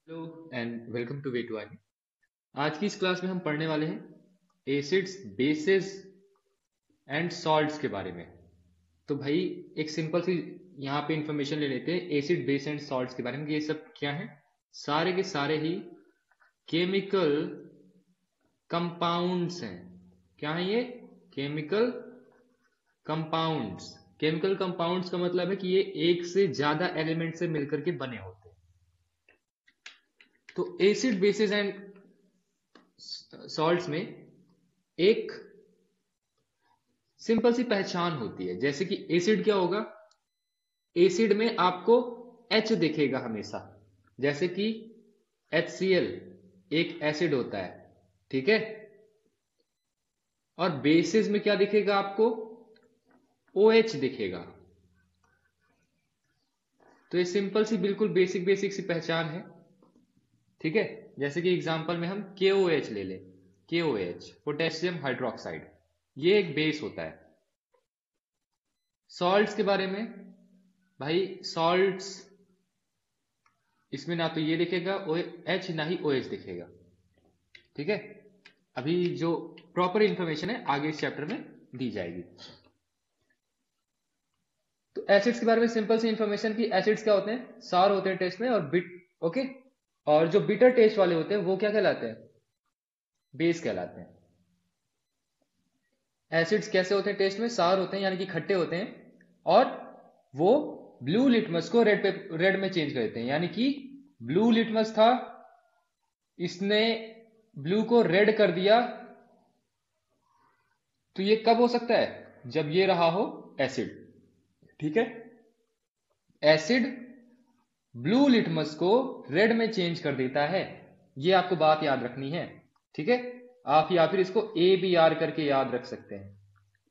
Hello and welcome to way to I. आज की इस क्लास में हम पढ़ने वाले हैं एसिड्स बेसिस एंड सॉल्ट्स के बारे में। तो भाई एक सिंपल सी यहाँ पे इंफॉर्मेशन ले लेते हैं एसिड बेस एंड सॉल्ट्स के बारे में कि ये सब क्या है। सारे के सारे ही केमिकल कंपाउंड्स हैं। क्या है ये? Chemical compounds. केमिकल कंपाउंड्स का मतलब है कि ये एक से ज्यादा एलिमेंट से मिलकर के बने होते हैं। तो एसिड बेसिस एंड सॉल्ट्स में एक सिंपल सी पहचान होती है। जैसे कि एसिड क्या होगा? एसिड में आपको H दिखेगा हमेशा। जैसे कि HCl एक एसिड होता है, ठीक है। और बेसिस में क्या दिखेगा आपको? OH दिखेगा। तो ये सिंपल सी बिल्कुल बेसिक बेसिक सी पहचान है, ठीक है। जैसे कि एग्जांपल में हम KOH ले लें। KOH पोटेशियम हाइड्रोक्साइड, ये एक बेस होता है। सॉल्ट्स के बारे में भाई, सॉल्ट्स इसमें ना तो ये दिखेगा OH ना ही OH दिखेगा, ठीक है। अभी जो प्रॉपर इंफॉर्मेशन है आगे इस चैप्टर में दी जाएगी। तो एसिड्स के बारे में सिंपल सी इंफॉर्मेशन कि एसिड्स क्या होते हैं? सार होते हैं टेस्ट में और ओके। और जो बिटर टेस्ट वाले होते हैं वो क्या कहलाते हैं? बेस कहलाते हैं। एसिड्स कैसे होते हैं टेस्ट में? सार होते हैं यानी कि खट्टे होते हैं, और वो ब्लू लिटमस को रेड में चेंज कर देते हैं। यानी कि ब्लू लिटमस था, इसने ब्लू को रेड कर दिया। तो ये कब हो सकता है? जब ये रहा हो एसिड, ठीक है। एसिड ब्लू लिटमस को रेड में चेंज कर देता है। ये आपको बात याद रखनी है, ठीक है। आप या फिर इसको ABR करके याद रख सकते हैं,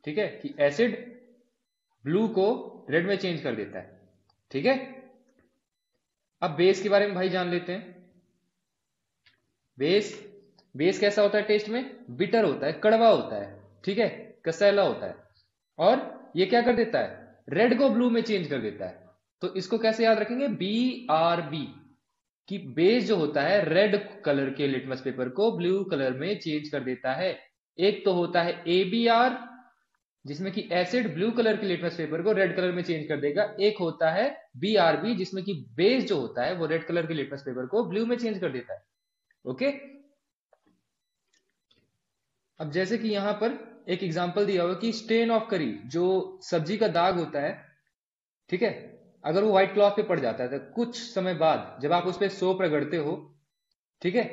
ठीक है, कि एसिड ब्लू को रेड में चेंज कर देता है, ठीक है। अब बेस के बारे में भाई जान लेते हैं। बेस बेस कैसा होता है टेस्ट में? बिटर होता है, कड़वा होता है, ठीक है, कसैला होता है। और ये क्या कर देता है? रेड को ब्लू में चेंज कर देता है। तो इसको कैसे याद रखेंगे? BRB, कि बेस जो होता है रेड कलर के लिटमस पेपर को ब्लू कलर में चेंज कर देता है। एक तो होता है ABR, जिसमें कि एसिड ब्लू कलर के लिटमस पेपर को रेड कलर में चेंज कर देगा। एक होता है BRB, जिसमें कि बेस जो होता है वो रेड कलर के लिटमस पेपर को ब्लू में चेंज कर देता है, ओके। अब जैसे कि यहां पर एक एग्जांपल दिया हुआ कि स्टेन ऑफ करी, जो सब्जी का दाग होता है, ठीक है, अगर वो व्हाइट क्लॉथ पे पड़ जाता है तो कुछ समय बाद जब आप उस पर सोप रगड़ते हो, ठीक है,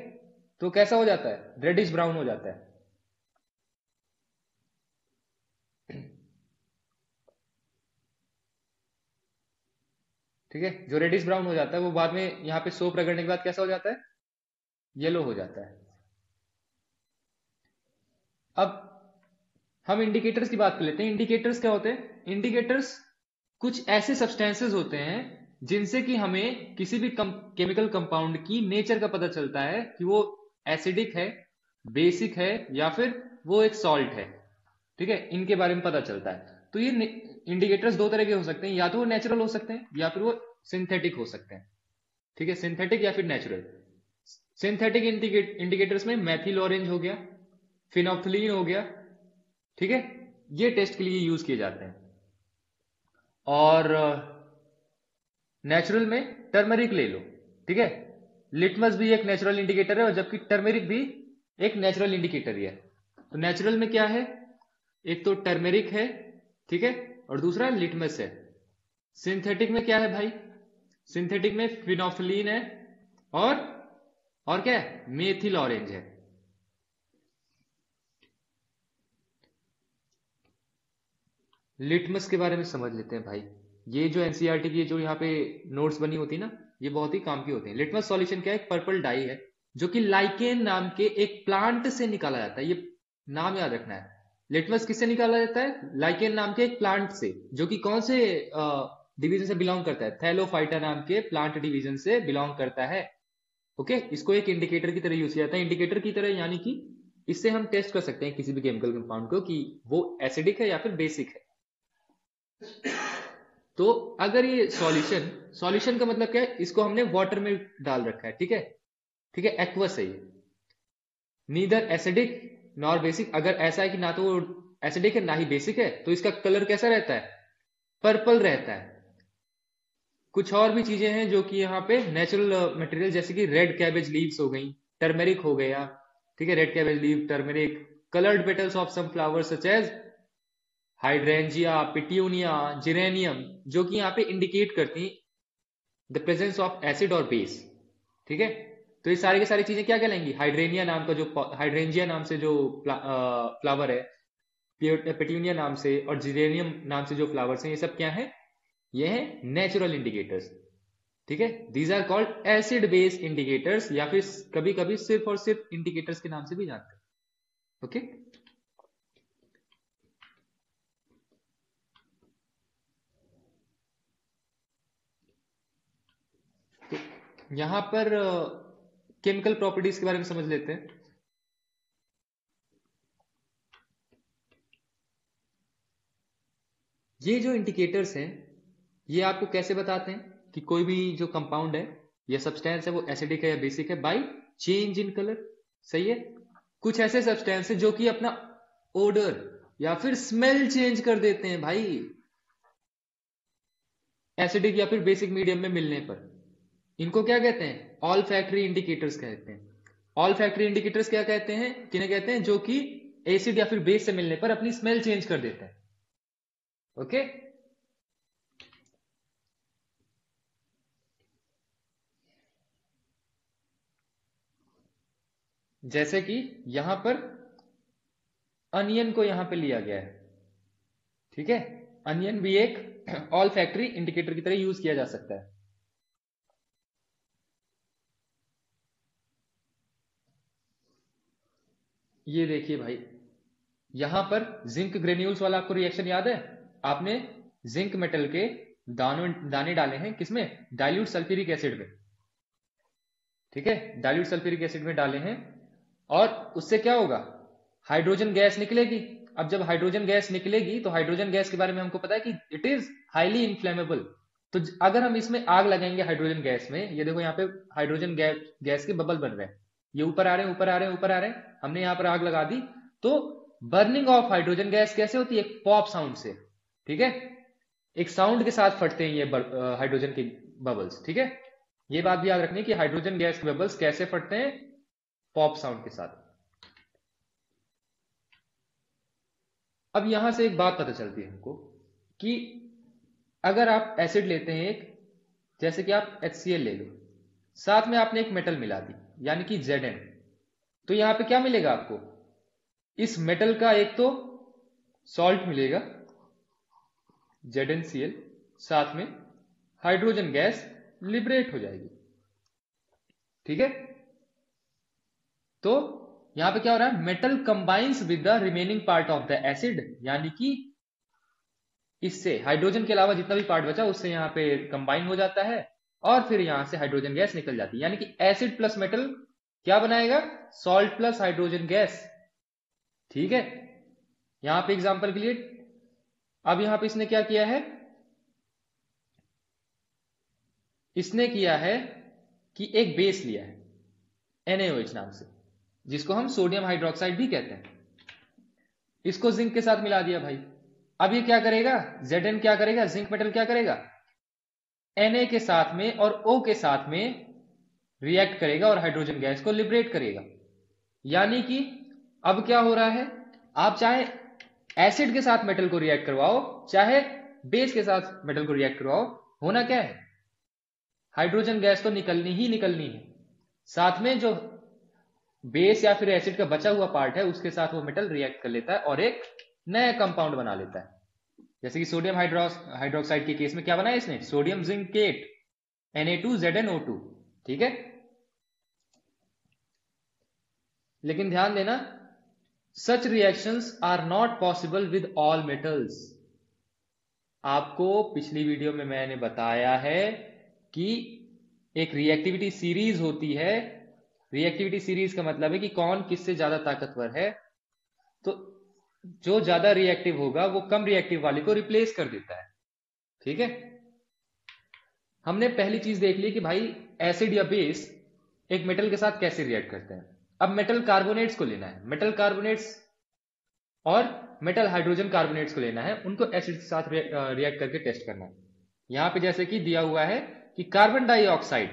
तो कैसा हो जाता है? रेडिश ब्राउन हो जाता है, ठीक है। जो रेडिश ब्राउन हो जाता है वो बाद में यहाँ पे सोप रगड़ने के बाद कैसा हो जाता है? येलो हो जाता है। अब हम इंडिकेटर्स की बात कर लेते हैं। इंडिकेटर्स क्या होते हैं? इंडिकेटर्स कुछ ऐसे सब्सटेंसेस होते हैं जिनसे कि हमें किसी भी केमिकल कंपाउंड की नेचर का पता चलता है कि वो एसिडिक है, बेसिक है, या फिर वो एक सॉल्ट है, ठीक है। इनके बारे में पता चलता है। तो ये इंडिकेटर्स दो तरह के हो सकते हैं, या तो वो नेचुरल हो सकते हैं या फिर वो सिंथेटिक हो सकते हैं, ठीक है। सिंथेटिक या फिर नेचुरल। सिंथेटिक इंडिकेटर्स में मैथिल ऑरेंज हो गया, फिनोफ्थलीन हो गया, ठीक है, ये टेस्ट के लिए यूज किए जाते हैं। और नेचुरल में टर्मरिक ले लो, ठीक है। लिटमस भी एक नेचुरल इंडिकेटर है, और जबकि टर्मेरिक भी एक नेचुरल इंडिकेटर ही है। तो नेचुरल में क्या है? एक तो टर्मेरिक है, ठीक है, और दूसरा लिटमस है। सिंथेटिक में क्या है भाई? सिंथेटिक में फिनोफ्थलीन है, और और क्या है? मेथिल ऑरेंज है। लिटमस के बारे में समझ लेते हैं भाई। ये जो एनसीईआरटी की जो यहाँ पे नोट्स बनी होती है ना, ये बहुत ही काम की होती है। लिटमस सॉल्यूशन क्या है? एक पर्पल डाई है जो कि लाइकेन नाम के एक प्लांट से निकाला जाता है। ये नाम याद रखना है। लिटमस किससे निकाला जाता है? लाइकेन नाम के एक प्लांट से, जो कि कौन से डिवीजन से बिलोंग करता है? थैलोफाइटा नाम के प्लांट डिवीजन से बिलोंग करता है, ओके। इसको एक इंडिकेटर की तरह यूज किया जाता है। इंडिकेटर की तरह यानी कि इससे हम टेस्ट कर सकते हैं किसी भी केमिकल कंपाउंड को कि वो एसिडिक है या फिर बेसिक है। तो अगर ये सॉल्यूशन का मतलब क्या है, इसको हमने वाटर में डाल रखा है, ठीक है, ठीक है, एक्वस है ये, नीदर एसिडिक नॉर बेसिक। अगर ऐसा है कि ना तो वो एसिडिक है ना ही बेसिक है, तो इसका कलर कैसा रहता है, पर्पल रहता है। कुछ और भी चीजें हैं जो कि यहाँ पे नेचुरल मटेरियल, जैसे कि रेड कैबेज लीव्स हो गई, टर्मेरिक हो गया, ठीक है, red cabbage leave, turmeric, coloured petals of some flower such as hydrangea, petunia, geranium, जो कि यहाँ पे इंडिकेट करती द प्रेजेंस ऑफ एसिड और बेस, ठीक है। तो ये सारी की सारी चीजें क्या कहलाएंगी, हाइड्रेनिया नाम का जो, हाइड्रेंजिया नाम से जो फ्लावर है, पेट्यूनिया नाम से, और जिरेनियम नाम से जो फ्लावर्स हैं, ये सब क्या है, ये है नेचुरल इंडिकेटर्स, ठीक है। These are called acid base indicators, या फिर कभी कभी सिर्फ और सिर्फ इंडिकेटर्स के नाम से भी जानते हैं, ओके। तो यहां पर केमिकल प्रॉपर्टीज के बारे में समझ लेते हैं। ये जो इंडिकेटर्स हैं, ये आपको कैसे बताते हैं कि कोई भी जो कंपाउंड है या सब्सटेंस है वो एसिडिक है या बेसिक है, बाय चेंज इन कलर, सही है। कुछ ऐसे सब्सटेंस है जो कि अपना ओडर या फिर स्मेल चेंज कर देते हैं भाई, एसिडिक या फिर बेसिक मीडियम में मिलने पर। इनको क्या कहते हैं, ऑल फैक्ट्री इंडिकेटर्स कहते हैं। ऑल फैक्ट्री इंडिकेटर्स क्या कहते हैं, किन्हें कहते हैं, जो कि एसिड या फिर बेस से मिलने पर अपनी स्मेल चेंज कर देते हैं, ओके। जैसे कि यहां पर अनियन को यहां पे लिया गया है, ठीक है। अनियन भी एक ऑल फैक्ट्री इंडिकेटर की तरह यूज किया जा सकता है। ये देखिए भाई, यहां पर जिंक ग्रेन्यूल्स वाला आपको रिएक्शन याद है, आपने जिंक मेटल के दाने डाले हैं किसमें, डाइल्यूट सल्फ्यूरिक एसिड में, ठीक है, डाइल्यूट सल्फ्यूरिक एसिड में डाले हैं, और उससे क्या होगा, हाइड्रोजन गैस निकलेगी। अब जब हाइड्रोजन गैस निकलेगी तो हाइड्रोजन गैस के बारे में हमको पता है कि इट इज हाईली इन्फ्लेमेबल। तो अगर हम इसमें आग लगाएंगे हाइड्रोजन गैस में, ये देखो यहाँ पे हाइड्रोजन गैस के बबल बन रहे हैं, ये ऊपर आ रहे हैं, ऊपर आ रहे हैं, ऊपर आ रहे हैं, हमने यहाँ पर आग लगा दी, तो बर्निंग ऑफ हाइड्रोजन गैस कैसे होती है, पॉप साउंड से, ठीक है, एक साउंड के साथ फटते हैं ये हाइड्रोजन के बबल्स, ठीक है। ये बात भी याद रखनी कि हाइड्रोजन गैस के बबल्स कैसे फटते हैं, पॉप साउंड के साथ। अब यहां से एक बात पता चलती है हमको कि अगर आप एसिड लेते हैं एक, जैसे कि आप HCl ले लो, साथ में आपने एक मेटल मिला दी यानी कि Zn, तो यहां पे क्या मिलेगा आपको, इस मेटल का एक तो सॉल्ट मिलेगा ZnCl, साथ में हाइड्रोजन गैस लिबरेट हो जाएगी, ठीक है। तो यहां पे क्या हो रहा है, metal combines with the remaining part of the acid, यानी कि इससे हाइड्रोजन के अलावा जितना भी पार्ट बचा उससे यहां पे कंबाइन हो जाता है, और फिर यहां से हाइड्रोजन गैस निकल जाती है, यानी कि एसिड प्लस मेटल क्या बनाएगा, सॉल्ट प्लस हाइड्रोजन गैस, ठीक है। यहां पे एग्जांपल के लिए, अब यहां पे इसने क्या किया है, इसने किया है कि एक बेस लिया है NaOH नाम से, जिसको हम सोडियम हाइड्रोक्साइड भी कहते हैं, इसको जिंक के साथ मिला दिया भाई। अब ये क्या करेगा, Zn क्या करेगा, जिंक मेटल क्या करेगा, Na के साथ में और O के साथ में रिएक्ट करेगा और हाइड्रोजन गैस को लिबरेट करेगा। यानी कि अब क्या हो रहा है, आप चाहे एसिड के साथ मेटल को रिएक्ट करवाओ, चाहे बेस के साथ मेटल को रिएक्ट करवाओ, होना क्या है, हाइड्रोजन गैस तो निकलनी ही निकलनी है, साथ में जो बेस या फिर एसिड का बचा हुआ पार्ट है उसके साथ वो मेटल रिएक्ट कर लेता है और एक नया कंपाउंड बना लेता है। जैसे कि सोडियम हाइड्रोक्साइड के केस में क्या बनाया इसने, सोडियम जिंकेट Na2ZnO2, ठीक है। लेकिन ध्यान देना, such reactions are not possible with all metals. आपको पिछली वीडियो में मैंने बताया है कि एक रिएक्टिविटी सीरीज होती है, रिएक्टिविटी सीरीज का मतलब है कि कौन किससे ज्यादा ताकतवर है, तो जो ज्यादा रिएक्टिव होगा वो कम रिएक्टिव वाले को रिप्लेस कर देता है, ठीक है, हमने पहली चीज देख ली कि भाई एसिड या बेस एक मेटल के साथ कैसे रिएक्ट करते हैं। अब मेटल कार्बोनेट्स को लेना है, मेटल कार्बोनेट्स और मेटल हाइड्रोजन कार्बोनेट्स को लेना है, उनको एसिड के साथ रिएक्ट करके टेस्ट करना है। यहां पे जैसे कि दिया हुआ है कि कार्बन डाइऑक्साइड,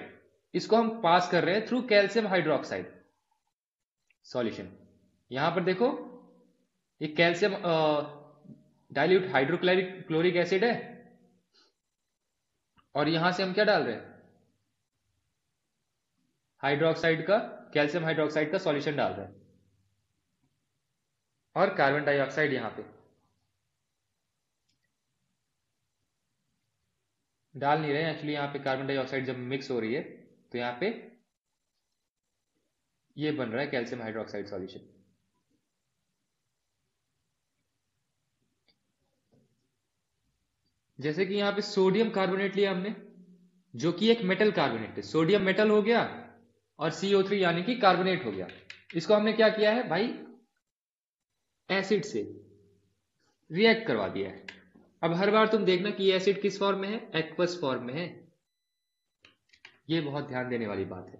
इसको हम पास कर रहे हैं थ्रू कैल्शियम हाइड्रोक्साइड सॉल्यूशन। यहां पर देखो ये कैल्शियम डाइल्यूट हाइड्रोक्लोरिक एसिड है, और यहां से हम क्या डाल रहे हैं, हाइड्रोक्साइड का, कैल्शियम हाइड्रोक्साइड का सॉल्यूशन डाल रहे हैं, और कार्बन डाइऑक्साइड यहां पे डाल नहीं रहे हैं। एक्चुअली यहां पे कार्बन डाइऑक्साइड जब मिक्स हो रही है तो यहां पे ये बन रहा है कैल्शियम हाइड्रोक्साइड सॉल्यूशन। जैसे कि यहां पे सोडियम कार्बोनेट लिया हमने, जो कि एक मेटल कार्बोनेट है, सोडियम मेटल हो गया और CO3 यानी कि कार्बोनेट हो गया। इसको हमने क्या किया है भाई, एसिड से रिएक्ट करवा दिया है। अब हर बार तुम देखना कि ये एसिड किस फॉर्म में है, एक्वस फॉर्म में है। ये बहुत ध्यान देने वाली बात है।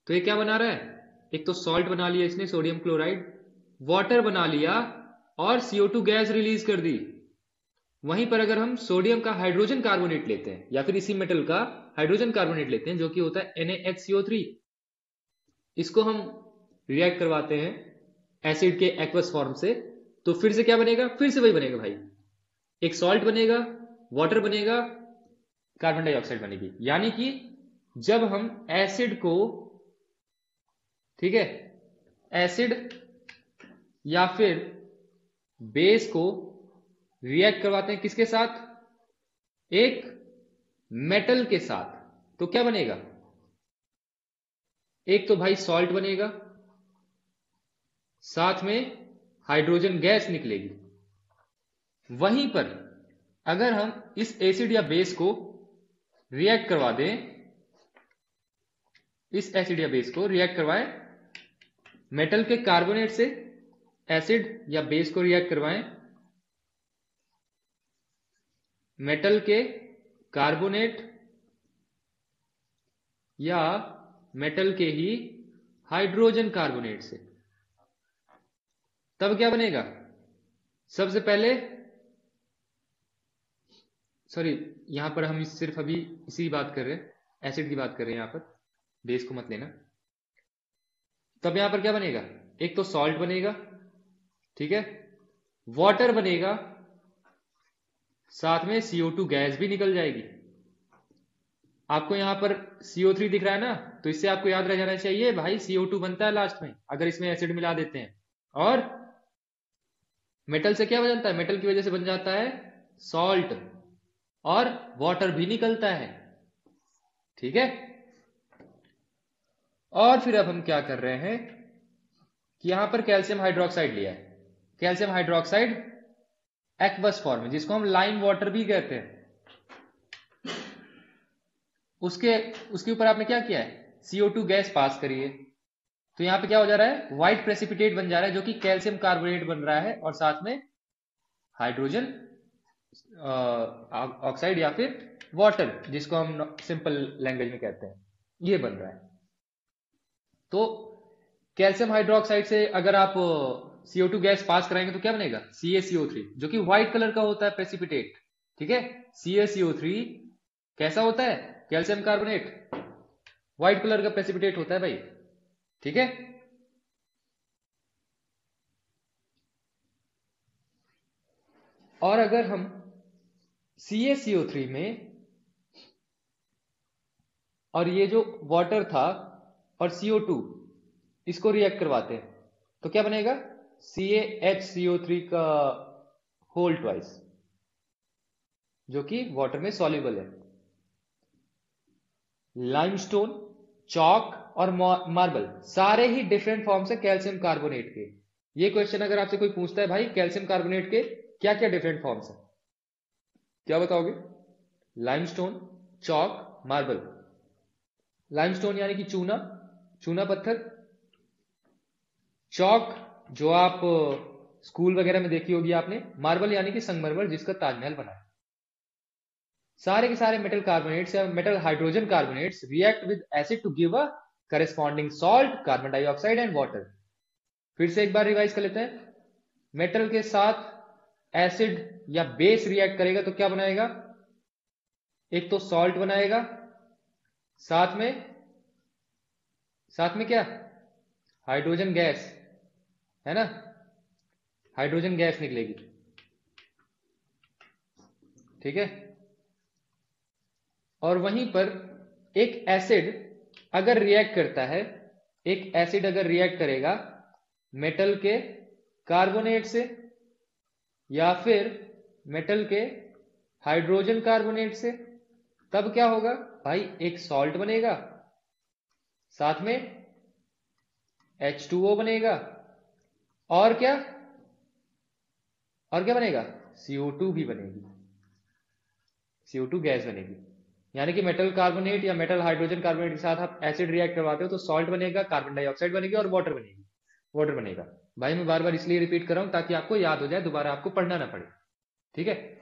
तो ये क्या बना रहा है, एक तो सॉल्ट बना लिया इसने सोडियम क्लोराइड, वाटर बना लिया और CO2 गैस रिलीज कर दी। वहीं पर अगर हम सोडियम का हाइड्रोजन कार्बोनेट लेते हैं या फिर इसी मेटल का हाइड्रोजन कार्बोनेट लेते हैं जो कि होता है NaHCO3, इसको हम रिएक्ट करवाते हैं एसिड के एक्वस फॉर्म से, तो फिर से क्या बनेगा, फिर से वही बनेगा भाई, एक सॉल्ट बनेगा, वाटर बनेगा, कार्बन डाइऑक्साइड बनेगी। यानी कि जब हम एसिड को, ठीक है, एसिड या फिर बेस को रिएक्ट करवाते हैं किसके साथ, एक मेटल के साथ, तो क्या बनेगा, एक तो भाई सॉल्ट बनेगा, साथ में हाइड्रोजन गैस निकलेगी। वहीं पर अगर हम इस एसिड या बेस को रिएक्ट करवा दें, इस एसिड या बेस को रिएक्ट करवाएं मेटल के कार्बोनेट से, एसिड या बेस को रिएक्ट करवाएं मेटल के कार्बोनेट या मेटल के ही हाइड्रोजन कार्बोनेट से, तब क्या बनेगा, सबसे पहले, सॉरी यहां पर हम सिर्फ अभी इसी बात कर रहे हैं, एसिड की बात कर रहे हैं, यहां पर बेस को मत लेना। तब यहां पर क्या बनेगा, एक तो सॉल्ट बनेगा, ठीक है, वाटर बनेगा, साथ में CO2 गैस भी निकल जाएगी। आपको यहां पर CO3 दिख रहा है ना, तो इससे आपको याद रह जाना चाहिए भाई CO2 बनता है लास्ट में अगर इसमें एसिड मिला देते हैं, और मेटल से क्या बन जाता है, मेटल की वजह से बन जाता है सॉल्ट, और वाटर भी निकलता है, ठीक है। और फिर अब हम क्या कर रहे हैं कि यहां पर कैल्शियम हाइड्रोक्साइड लिया है, कैल्शियम हाइड्रोक्साइड एक्वस फॉर्म में, जिसको हम लाइम वाटर भी कहते हैं, उसके ऊपर आपने क्या किया है, CO2 गैस पास करी है, तो यहां पे क्या हो जा रहा है, व्हाइट प्रेसिपिटेट बन जा रहा है जो कि कैल्शियम कार्बोनेट बन रहा है, और साथ में हाइड्रोजन ऑक्साइड या फिर वाटर, जिसको हम सिंपल लैंग्वेज में कहते हैं, ये बन रहा है। तो कैल्शियम हाइड्रोक्साइड से अगर आप CO2 गैस पास कराएंगे तो क्या बनेगा, CaCO3, जो कि व्हाइट कलर का होता है प्रेसिपिटेट, ठीक है। CaCO3 कैसा होता है, कैल्शियम कार्बोनेट, व्हाइट कलर का प्रेसिपिटेट होता है भाई, ठीक है। और अगर हम CaCO3 में और ये जो वाटर था और CO2 इसको रिएक्ट करवाते हैं तो क्या बनेगा, CaHCO3 का होल ट्वाइस, जो कि वाटर में सॉल्युबल है। लाइमस्टोन, चॉक और मार्बल सारे ही डिफरेंट फॉर्म्स है कैल्शियम कार्बोनेट के। ये क्वेश्चन अगर आपसे कोई पूछता है भाई कैल्शियम कार्बोनेट के क्या क्या डिफरेंट फॉर्म्स है, क्या बताओगे, लाइमस्टोन, चॉक, मार्बल। लाइमस्टोन यानी कि चूना, चूना पत्थर, चॉक जो आप स्कूल वगैरह में देखी होगी आपने, मार्बल यानी कि संगमरमर जिसका ताजमहल बना है। सारे के सारे मेटल कार्बोनेट्स या metal hydrogen carbonates react with acid to give a corresponding salt, carbon dioxide and water. फिर से एक बार रिवाइज कर लेते हैं। मेटल के साथ एसिड या बेस रिएक्ट करेगा तो क्या बनाएगा? एक तो सॉल्ट बनाएगा, साथ में क्या? हाइड्रोजन गैस, है ना? हाइड्रोजन गैस निकलेगी, ठीक है। और वहीं पर एक एसिड अगर रिएक्ट करता है, एक एसिड अगर रिएक्ट करेगा मेटल के कार्बोनेट से या फिर मेटल के हाइड्रोजन कार्बोनेट से, तब क्या होगा भाई? एक सॉल्ट बनेगा, साथ में H2O बनेगा, और क्या? और क्या बनेगा? CO2 भी बनेगी, CO2 गैस बनेगी। यानी कि मेटल कार्बोनेट या मेटल हाइड्रोजन कार्बोनेट के साथ आप एसिड रिएक्ट करवाते हो तो सॉल्ट बनेगा, कार्बन डाइऑक्साइड बनेगी और वाटर बनेगी, वाटर बनेगा। भाई मैं बार बार इसलिए रिपीट कर रहा हूं ताकि आपको याद हो जाए, दोबारा आपको पढ़ना ना पड़े, ठीक है।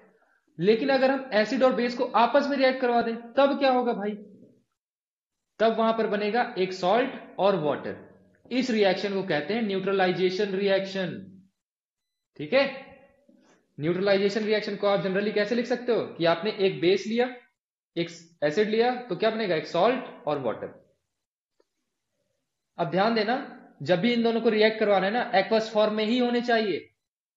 लेकिन अगर हम एसिड और बेस को आपस में रिएक्ट करवा दें तब क्या होगा भाई? तब वहां पर बनेगा एक सॉल्ट और वाटर। इस रिएक्शन को कहते हैं न्यूट्रलाइजेशन रिएक्शन, ठीक है। न्यूट्रलाइजेशन रिएक्शन को आप जनरली कैसे लिख सकते हो कि आपने एक बेस लिया, एक एसिड लिया, तो क्या बनेगा? एक सॉल्ट और वाटर। अब ध्यान देना, जब भी इन दोनों को रिएक्ट करवाना है ना, एक्वस फॉर्म में ही होने चाहिए।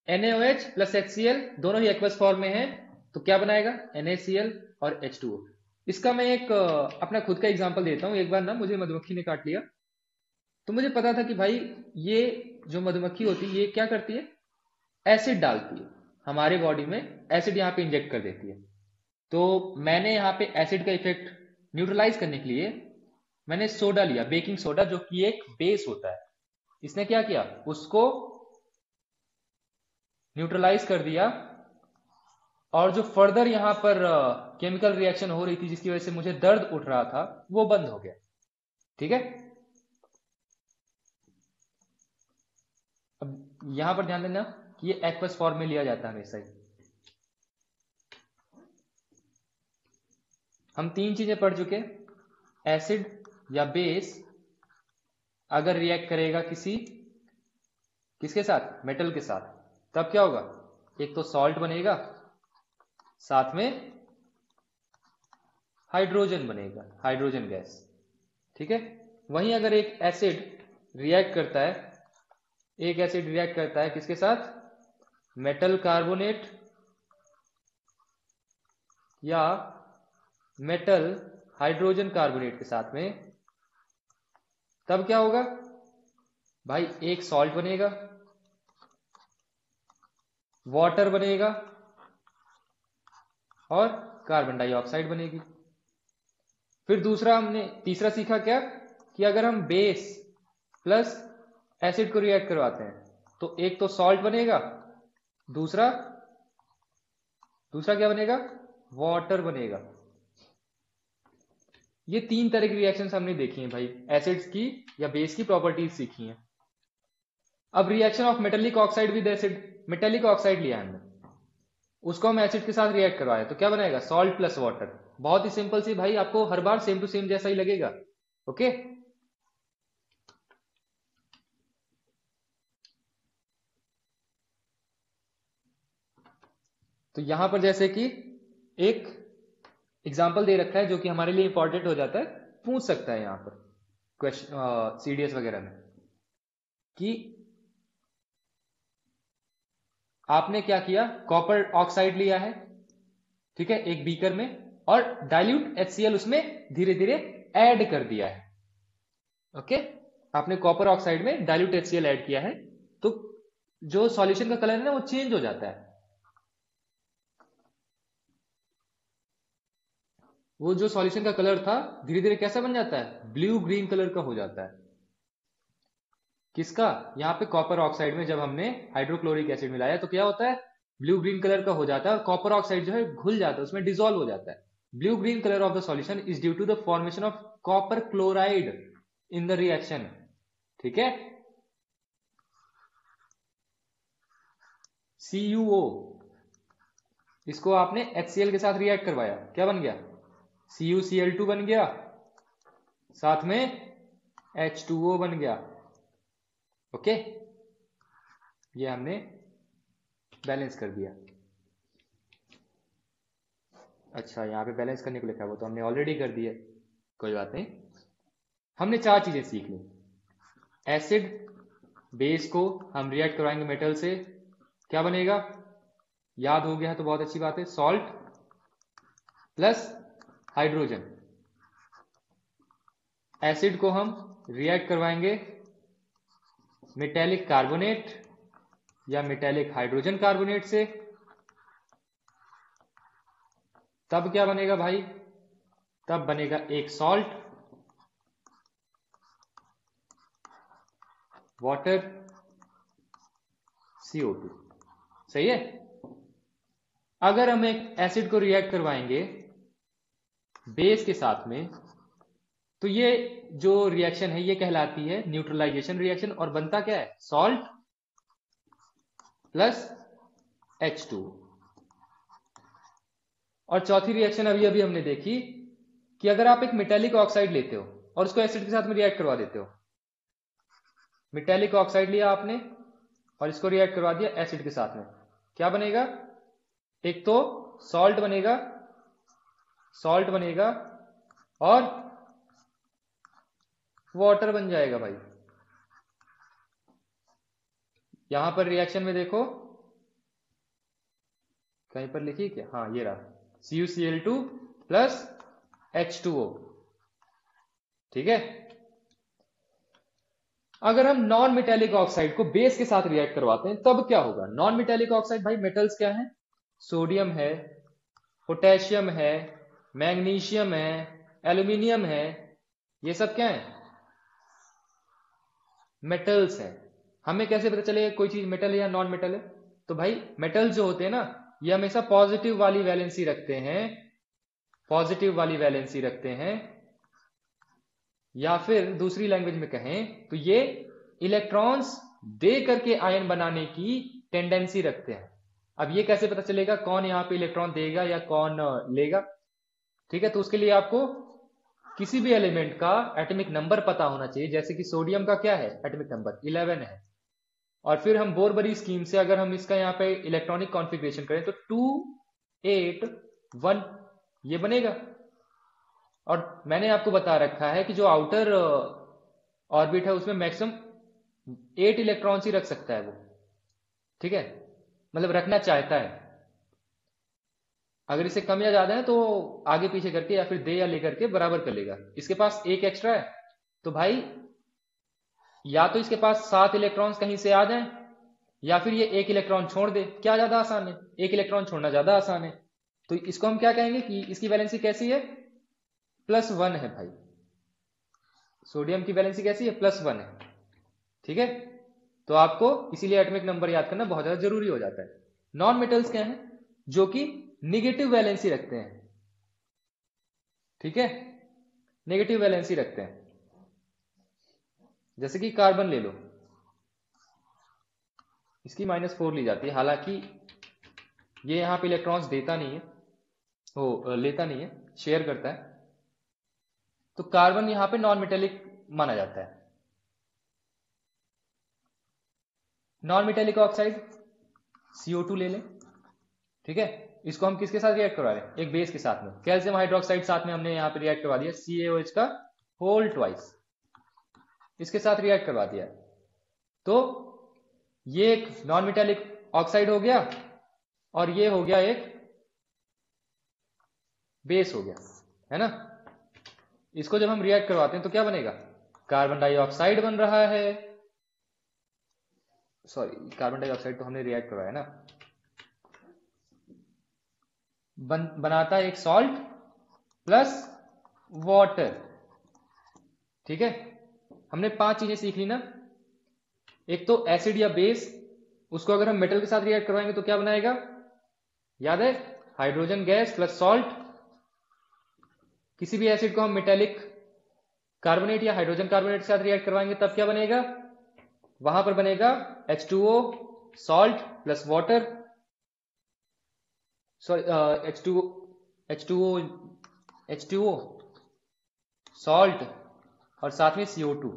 NaOH प्लस HCl दोनों ही एक्वस फॉर्म में है, तो क्या बनाएगा? NaCl और H2O। इसका मैं एक अपना खुद का एग्जांपल देता हूं। एक बार ना मुझे मधुमक्खी ने काट लिया, तो मुझे पता था कि भाई ये जो मधुमक्खी होती है ये क्या करती है? एसिड डालती है हमारे बॉडी में, एसिड यहाँ पे इंजेक्ट कर देती है। तो मैंने यहाँ पे एसिड का इफेक्ट न्यूट्रलाइज करने के लिए मैंने सोडा लिया, बेकिंग सोडा, जो कि एक बेस होता है। इसने क्या किया? उसको न्यूट्रलाइज कर दिया, और जो फर्दर यहां पर केमिकल रिएक्शन हो रही थी जिसकी वजह से मुझे दर्द उठ रहा था, वो बंद हो गया, ठीक है। अब यहां पर ध्यान देना कि ये एक्वस फॉर्म में लिया जाता है हमेशा ही। हम तीन चीजें पढ़ चुके। एसिड या बेस अगर रिएक्ट करेगा किसके साथ? मेटल के साथ, तब क्या होगा? एक तो सॉल्ट बनेगा, साथ में हाइड्रोजन बनेगा, हाइड्रोजन गैस, ठीक है। वहीं अगर एक एसिड रिएक्ट करता है, एक एसिड रिएक्ट करता है किसके साथ? मेटल कार्बोनेट या मेटल हाइड्रोजन कार्बोनेट के साथ में, तब क्या होगा भाई? एक सॉल्ट बनेगा, वाटर बनेगा और कार्बन डाइऑक्साइड बनेगी। फिर हमने तीसरा सीखा क्या? कि अगर हम बेस प्लस एसिड को रिएक्ट करवाते हैं तो एक तो सॉल्ट बनेगा, दूसरा क्या बनेगा? वाटर बनेगा। ये तीन तरह की रिएक्शंस हमने देखी हैं भाई, एसिड्स की या बेस की प्रॉपर्टीज सीखी हैं। अब reaction of metallic oxide with acid, metallic oxide लिया हमने, उसको हम एसिड के साथ रिएक्ट करवाए तो क्या बनाएगा? Salt plus water. बहुत ही सिंपल सी भाई, आपको हर बार सेम टू सेम जैसा ही लगेगा, ओके। तो यहां पर जैसे कि एक एग्जाम्पल दे रखा है जो कि हमारे लिए इंपॉर्टेंट हो जाता है, पूछ सकता है यहां पर क्वेश्चन CDS वगैरह में, कि आपने क्या किया? कॉपर ऑक्साइड लिया है, ठीक है, एक बीकर में, और डाइल्यूट HCl उसमें धीरे धीरे ऐड कर दिया है, ओके। आपने कॉपर ऑक्साइड में डाइल्यूट HCl ऐड किया है, तो जो सॉल्यूशन का कलर है ना वो चेंज हो जाता है। वो जो सॉल्यूशन का कलर था धीरे धीरे कैसा बन जाता है? ब्लू ग्रीन कलर का हो जाता है। किसका? यहाँ पे कॉपर ऑक्साइड में जब हमने हाइड्रोक्लोरिक एसिड मिलाया तो क्या होता है? ब्लू ग्रीन कलर का हो जाता है, और कॉपर ऑक्साइड जो है घुल जाता है, उसमें डिसॉल्व हो जाता है। Blue green colour of the solution is due to the formation of copper chloride in the reaction, ठीक है, CuO। इसको आपने HCl के साथ रिएक्ट करवाया, क्या बन गया? CuCl2 बन गया, साथ में H2O बन गया। ओके, ये हमने बैलेंस कर दिया। अच्छा, यहाँ पे बैलेंस करने को लिखा है, वो तो हमने ऑलरेडी कर दिया, कोई बात नहीं। हमने 4 चीजें सीख ली। एसिड बेस को हम रिएक्ट करवाएंगे मेटल से, क्या बनेगा? याद हो गया है तो बहुत अच्छी बात है, सॉल्ट प्लस हाइड्रोजन। एसिड को हम रिएक्ट करवाएंगे मेटेलिक कार्बोनेट या मेटेलिक हाइड्रोजन कार्बोनेट से, तब क्या बनेगा भाई? तब बनेगा एक सॉल्ट, वाटर, CO2। सही है। अगर हम एक एसिड को रिएक्ट करवाएंगे बेस के साथ में, तो ये जो रिएक्शन है ये कहलाती है न्यूट्रलाइजेशन रिएक्शन, और बनता क्या है? Salt plus H2। और चौथी रिएक्शन अभी अभी हमने देखी कि अगर आप एक मेटेलिक ऑक्साइड लेते हो और उसको एसिड के साथ में रिएक्ट करवा देते हो, मेटेलिक ऑक्साइड लिया आपने और इसको रिएक्ट करवा दिया एसिड के साथ में, क्या बनेगा? एक तो सॉल्ट बनेगा और वाटर बन जाएगा भाई। यहां पर रिएक्शन में देखो, कहीं पर लिखी क्या? हाँ, ये रहा, CuCl2 प्लस H2O। ठीक है। अगर हम नॉन मेटेलिक ऑक्साइड को बेस के साथ रिएक्ट करवाते हैं तब क्या होगा? नॉन मेटेलिक ऑक्साइड भाई मेटल्स क्या है? सोडियम है, पोटेशियम है, मैग्नीशियम है, एल्यूमिनियम है, ये सब क्या है? मेटल्स है। हमें कैसे पता चलेगा कोई चीज मेटल है या नॉन मेटल है? तो भाई मेटल्स जो होते हैं ना, ये हमेशा पॉजिटिव वाली वैलेंसी रखते हैं, या फिर दूसरी लैंग्वेज में कहें तो ये इलेक्ट्रॉन्स दे करके आयन बनाने की टेंडेंसी रखते हैं। अब ये कैसे पता चलेगा कौन यहां पे इलेक्ट्रॉन देगा या कौन लेगा? ठीक है, तो उसके लिए आपको किसी भी एलिमेंट का एटॉमिक नंबर पता होना चाहिए। जैसे कि सोडियम का क्या है एटॉमिक नंबर? 11 है। और फिर हम बोरबरी स्कीम से अगर हम इसका यहाँ पे इलेक्ट्रॉनिक कॉन्फ़िगरेशन करें तो 281 ये बनेगा। और मैंने आपको बता रखा है कि जो आउटर ऑर्बिट है उसमें मैक्सिमम 8 इलेक्ट्रॉन्स ही रख सकता है वो। ठीक है, मतलब रखना चाहता है। अगर इसे कम या ज्यादा है तो आगे पीछे करके या फिर दे या लेकर के बराबर कर लेगा। इसके पास एक एक्स्ट्रा है तो भाई या तो इसके पास 7 इलेक्ट्रॉन्स कहीं से आ जाएं या फिर ये एक इलेक्ट्रॉन छोड़ दे। क्या ज्यादा आसान है? एक इलेक्ट्रॉन छोड़ना ज्यादा आसान है। तो इसको हम क्या कहेंगे कि इसकी वैलेंसी कैसी है? +1 है भाई। सोडियम की वैलेंसी कैसी है? +1 है। ठीक है, तो आपको इसीलिए एटॉमिक नंबर याद करना बहुत ज्यादा जरूरी हो जाता है। नॉन मेटल्स क्या है? जो कि निगेटिव वैलेंसी रखते हैं। ठीक है, नेगेटिव वैलेंसी रखते हैं। जैसे कि कार्बन ले लो, इसकी -4 ली जाती है, हालांकि ये यहां पे इलेक्ट्रॉन्स देता नहीं है, लेता नहीं है, शेयर करता है। तो कार्बन यहां पे नॉन मेटेलिक माना जाता है। नॉन मेटेलिक ऑक्साइड CO2 ले लें। ठीक है, इसको हम किसके साथ रिएक्ट करवा रहे हैं? एक बेस के साथ में। कैल्शियम हाइड्रोक्साइड साथ में हमने यहां पे रिएक्ट करवा दिया, CaOH का होल ट्वाइस, इसके साथ रिएक्ट करवा दिया। तो ये एक नॉन मेटेलिक ऑक्साइड हो गया और ये हो गया एक बेस हो गया, है ना। इसको जब हम रिएक्ट करवाते हैं तो क्या बनेगा? कार्बन डाइऑक्साइड बन रहा है। सॉरी, कार्बन डाइऑक्साइड तो हमने रिएक्ट करवाया ना। बनाता है एक सॉल्ट प्लस वाटर। ठीक है, हमने 5 चीजें सीख ली ना। एक तो एसिड या बेस, उसको अगर हम मेटल के साथ रिएक्ट करवाएंगे तो क्या बनाएगा? याद है? Hydrogen gas plus salt. किसी भी एसिड को हम मेटेलिक कार्बोनेट या हाइड्रोजन कार्बोनेट के साथ रिएक्ट करवाएंगे तब क्या बनेगा? वहां पर बनेगा H2O, salt plus water. Sorry H2O H2O salt और साथ में CO2,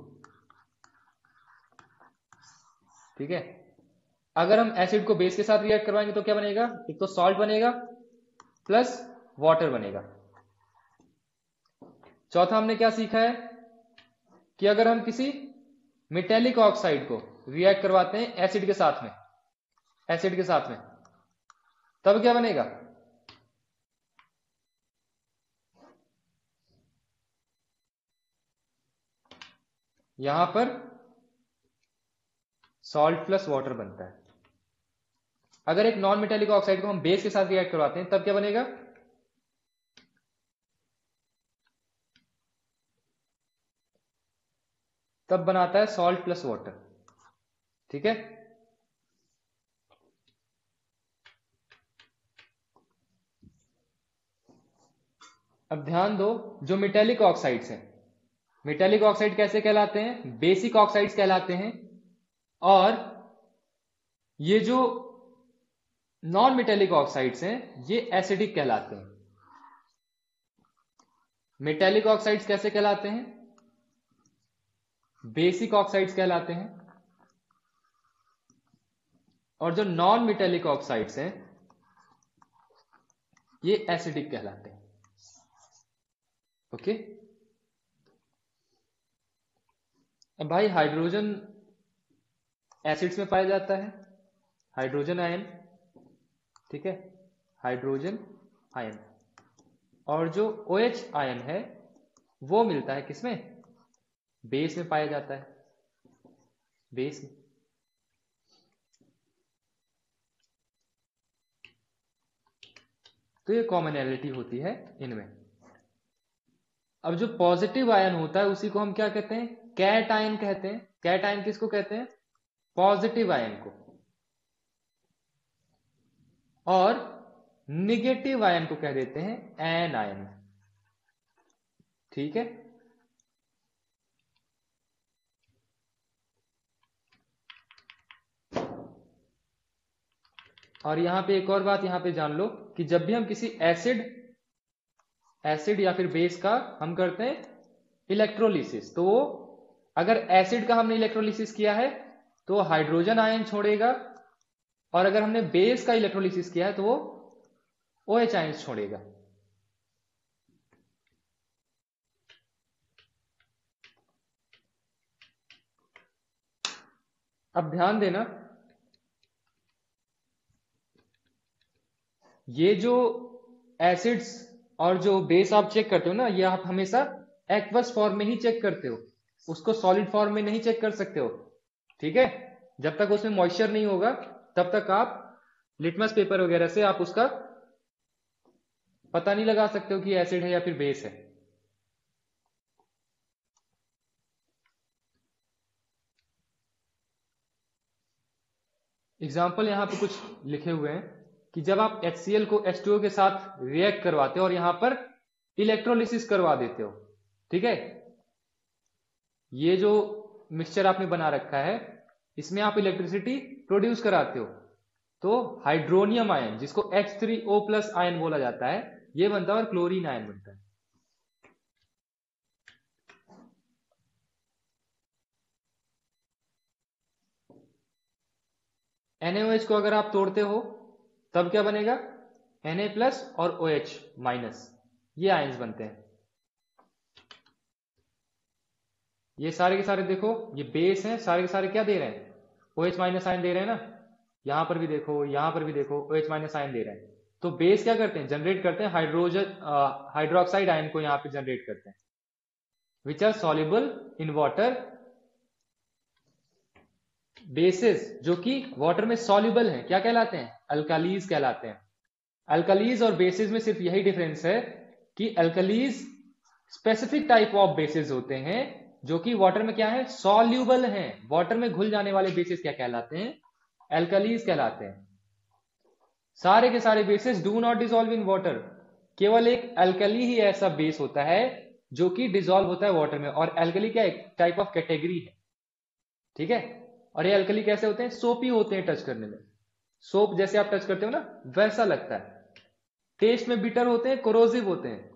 ठीक है। अगर हम एसिड को बेस के साथ रिएक्ट करवाएंगे तो क्या बनेगा, एक तो सॉल्ट बनेगा प्लस वाटर बनेगा। चौथा हमने क्या सीखा है कि अगर हम किसी मेटेलिक ऑक्साइड को रिएक्ट करवाते हैं एसिड के साथ में, तब क्या बनेगा, यहां पर सॉल्ट प्लस वाटर बनता है। अगर एक नॉन मेटेलिक ऑक्साइड को हम बेस के साथ रिएक्ट करवाते हैं तब क्या बनेगा, तब बनाता है सॉल्ट प्लस वाटर, ठीक है। अब ध्यान दो, जो मेटेलिक ऑक्साइड्स हैं, मेटेलिक ऑक्साइड कैसे कहलाते हैं, बेसिक ऑक्साइड्स कहलाते हैं। और ये जो नॉन मेटेलिक ऑक्साइड्स हैं ये एसिडिक कहलाते हैं। मेटेलिक ऑक्साइड्स कैसे कहलाते हैं, बेसिक ऑक्साइड्स कहलाते हैं। और जो नॉन मेटेलिक ऑक्साइड्स हैं ये एसिडिक कहलाते हैं। ओके। अब भाई हाइड्रोजन एसिड्स में पाया जाता है, हाइड्रोजन आयन, ठीक है, हाइड्रोजन आयन। और जो OH आयन है वो मिलता है किसमें, बेस में पाया जाता है, बेस में। तो ये कॉमनैलिटी होती है इनमें। अब जो पॉजिटिव आयन होता है उसी को हम क्या कहते हैं, कैट आयन कहते हैं। कैट आयन किसको कहते हैं, पॉजिटिव आयन को। और निगेटिव आयन को कह देते हैं एन आयन, ठीक है। और यहां पे एक और बात यहां पे जान लो कि जब भी हम किसी एसिड या फिर बेस का हम करते हैं इलेक्ट्रोलिसिस, तो वो अगर एसिड का हमने इलेक्ट्रोलिसिस किया है तो हाइड्रोजन आयन छोड़ेगा, और अगर हमने बेस का इलेक्ट्रोलिसिस किया है तो वो OH आयन छोड़ेगा। अब ध्यान देना, ये जो एसिड्स और जो बेस आप चेक करते हो ना, ये आप हमेशा एक्वस फॉर्म में ही चेक करते हो, उसको सॉलिड फॉर्म में नहीं चेक कर सकते हो, ठीक है। जब तक उसमें मॉइस्चर नहीं होगा तब तक आप लिटमस पेपर वगैरह से आप उसका पता नहीं लगा सकते हो कि एसिड है या फिर बेस है। एग्जाम्पल यहां पे कुछ लिखे हुए हैं कि जब आप HCl को H2O के साथ रिएक्ट करवाते हो और यहां पर इलेक्ट्रोलिसिस करवा देते हो, ठीक है, ये जो मिक्सचर आपने बना रखा है इसमें आप इलेक्ट्रिसिटी प्रोड्यूस कराते हो, तो हाइड्रोनियम आयन जिसको H3O+ आयन बोला जाता है ये बनता है और क्लोरीन आयन बनता है। NaOH को अगर आप तोड़ते हो तब क्या बनेगा, Na+ और OH-, ये आयन्स बनते हैं। ये सारे के सारे देखो ये बेस हैं, सारे के सारे क्या दे रहे हैं, OH- आयन दे रहे हैं ना, यहां पर भी देखो, यहां पर भी देखो OH- आयन दे रहे हैं। तो बेस क्या करते हैं, जनरेट करते हैं हाइड्रोक्साइड आयन को यहां पे जनरेट करते हैं, which are soluble in water. Bases जो कि वाटर में सॉल्युबल हैं क्या कहलाते हैं, अल्कालीज कहलाते हैं। अल्कालीज और बेसिस में सिर्फ यही डिफरेंस है कि अल्कालीज स्पेसिफिक टाइप ऑफ बेसिस होते हैं जो कि वाटर में क्या है, सॉल्युबल हैं। वाटर में घुल जाने वाले बेसिस क्या कहलाते हैं, अल्कालीज कहलाते हैं। सारे के सारे basis do not dissolve in water, केवल एक अल्कली ही ऐसा बेस होता है जो कि डिसॉल्व होता है वाटर में, और अल्कली क्या एक टाइप ऑफ कैटेगरी है, ठीक है। और ये अल्कली कैसे होते हैं, सोपी होते हैं टच करने में, सोप जैसे आप टच करते हो ना वैसा लगता है। टेस्ट में बिटर होते हैं, कोरोसिव होते हैं।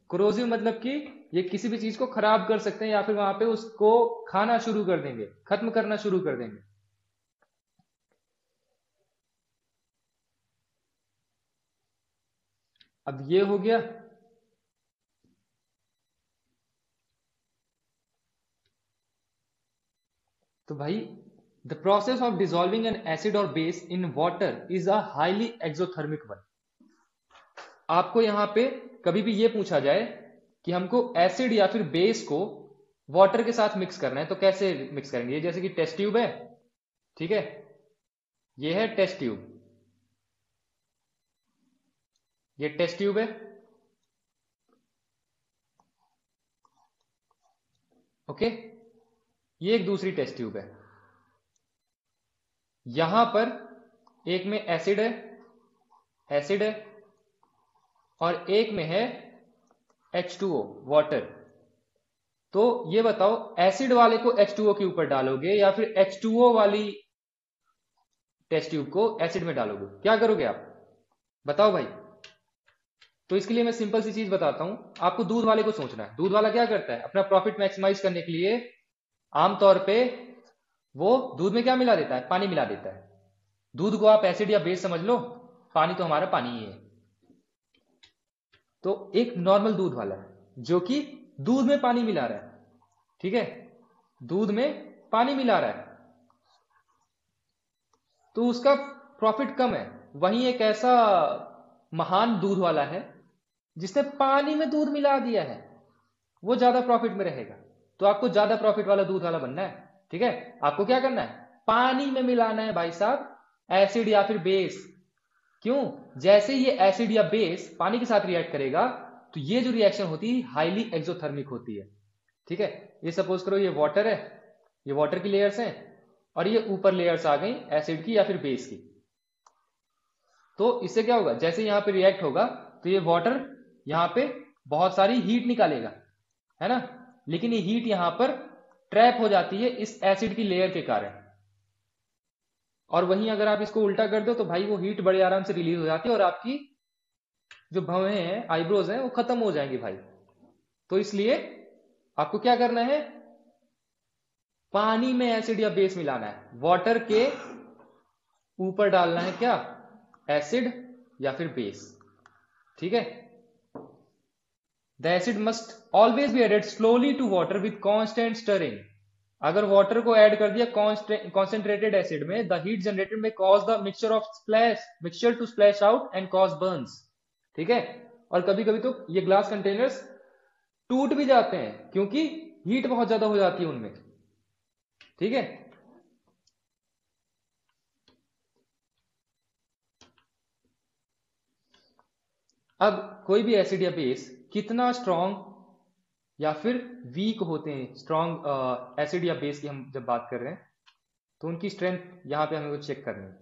कोरोसिव मतलब कि ये किसी भी चीज को खराब कर सकते हैं या फिर वहां पे उसको खाना शुरू कर देंगे, खत्म करना शुरू कर देंगे। अब ये हो गया। तो भाई the process of dissolving an acid और base in water is a highly exothermic one. आपको यहां पे कभी भी ये पूछा जाए कि हमको एसिड या फिर बेस को वाटर के साथ मिक्स करना है तो कैसे मिक्स करेंगे। ये जैसे कि टेस्ट ट्यूब है, ठीक है, ये है टेस्ट ट्यूब, ये टेस्ट ट्यूब है, ओके। ये एक दूसरी टेस्ट ट्यूब है। यहां पर एक में एसिड है और एक में है H2O वाटर। तो ये बताओ एसिड वाले को H2O के ऊपर डालोगे या फिर H2O वाली टेस्ट ट्यूब को एसिड में डालोगे, क्या करोगे आप बताओ भाई। तो इसके लिए मैं सिंपल सी चीज बताता हूं, आपको दूध वाले को सोचना है। दूध वाला क्या करता है अपना प्रॉफिट मैक्सिमाइज करने के लिए आमतौर पे वो दूध में क्या मिला देता है, पानी मिला देता है। दूध को आप एसिड या बेस समझ लो, पानी तो हमारा पानी ही है। तो एक नॉर्मल दूध वाला है जो कि दूध में पानी मिला रहा है, ठीक है, दूध में पानी मिला रहा है, तो उसका प्रॉफिट कम है। वहीं एक ऐसा महान दूध वाला है जिसने पानी में दूध मिला दिया है, वो ज्यादा प्रॉफिट में रहेगा। तो आपको ज्यादा प्रॉफिट वाला दूध वाला बनना है, ठीक है। आपको क्या करना है, पानी में मिलाना है भाई साहब एसिड या फिर बेस। क्यों, जैसे ये एसिड या बेस पानी के साथ रिएक्ट करेगा तो ये जो रिएक्शन होती है हाईली एक्सोथर्मिक होती है, ठीक है। ये सपोज करो ये वाटर है, ये वाटर की लेयर्स हैं और ये ऊपर लेयर्स आ गई एसिड की या फिर बेस की। तो इससे क्या होगा, जैसे यहां पे रिएक्ट होगा तो ये वाटर यहां पे बहुत सारी हीट निकालेगा, है ना, लेकिन ये हीट यहां पर ट्रैप हो जाती है इस एसिड की लेयर के कारण। और वहीं अगर आप इसको उल्टा कर दो तो भाई वो हीट बड़े आराम से रिलीज हो जाती है और आपकी जो भवें हैं, आईब्रोज हैं, वो खत्म हो जाएंगी भाई। तो इसलिए आपको क्या करना है, पानी में एसिड या बेस मिलाना है, वाटर के ऊपर डालना है क्या, एसिड या फिर बेस, ठीक है। The acid must always be added slowly to water with constant stirring. अगर वाटर को ऐड कर दिया कॉन्सेंट्रेटेड एसिड में, the heat generated may cause the mixture to splash out and cause burns, ठीक है। और कभी कभी तो ये ग्लास कंटेनर्स टूट भी जाते हैं क्योंकि हीट बहुत ज्यादा हो जाती है उनमें, ठीक है। अब कोई भी एसिड या बेस कितना स्ट्रॉन्ग या फिर वीक होते हैं, स्ट्रॉन्ग एसिड या बेस की हम जब बात कर रहे हैं तो उनकी स्ट्रेंथ यहां पे हमें वो चेक करनी है।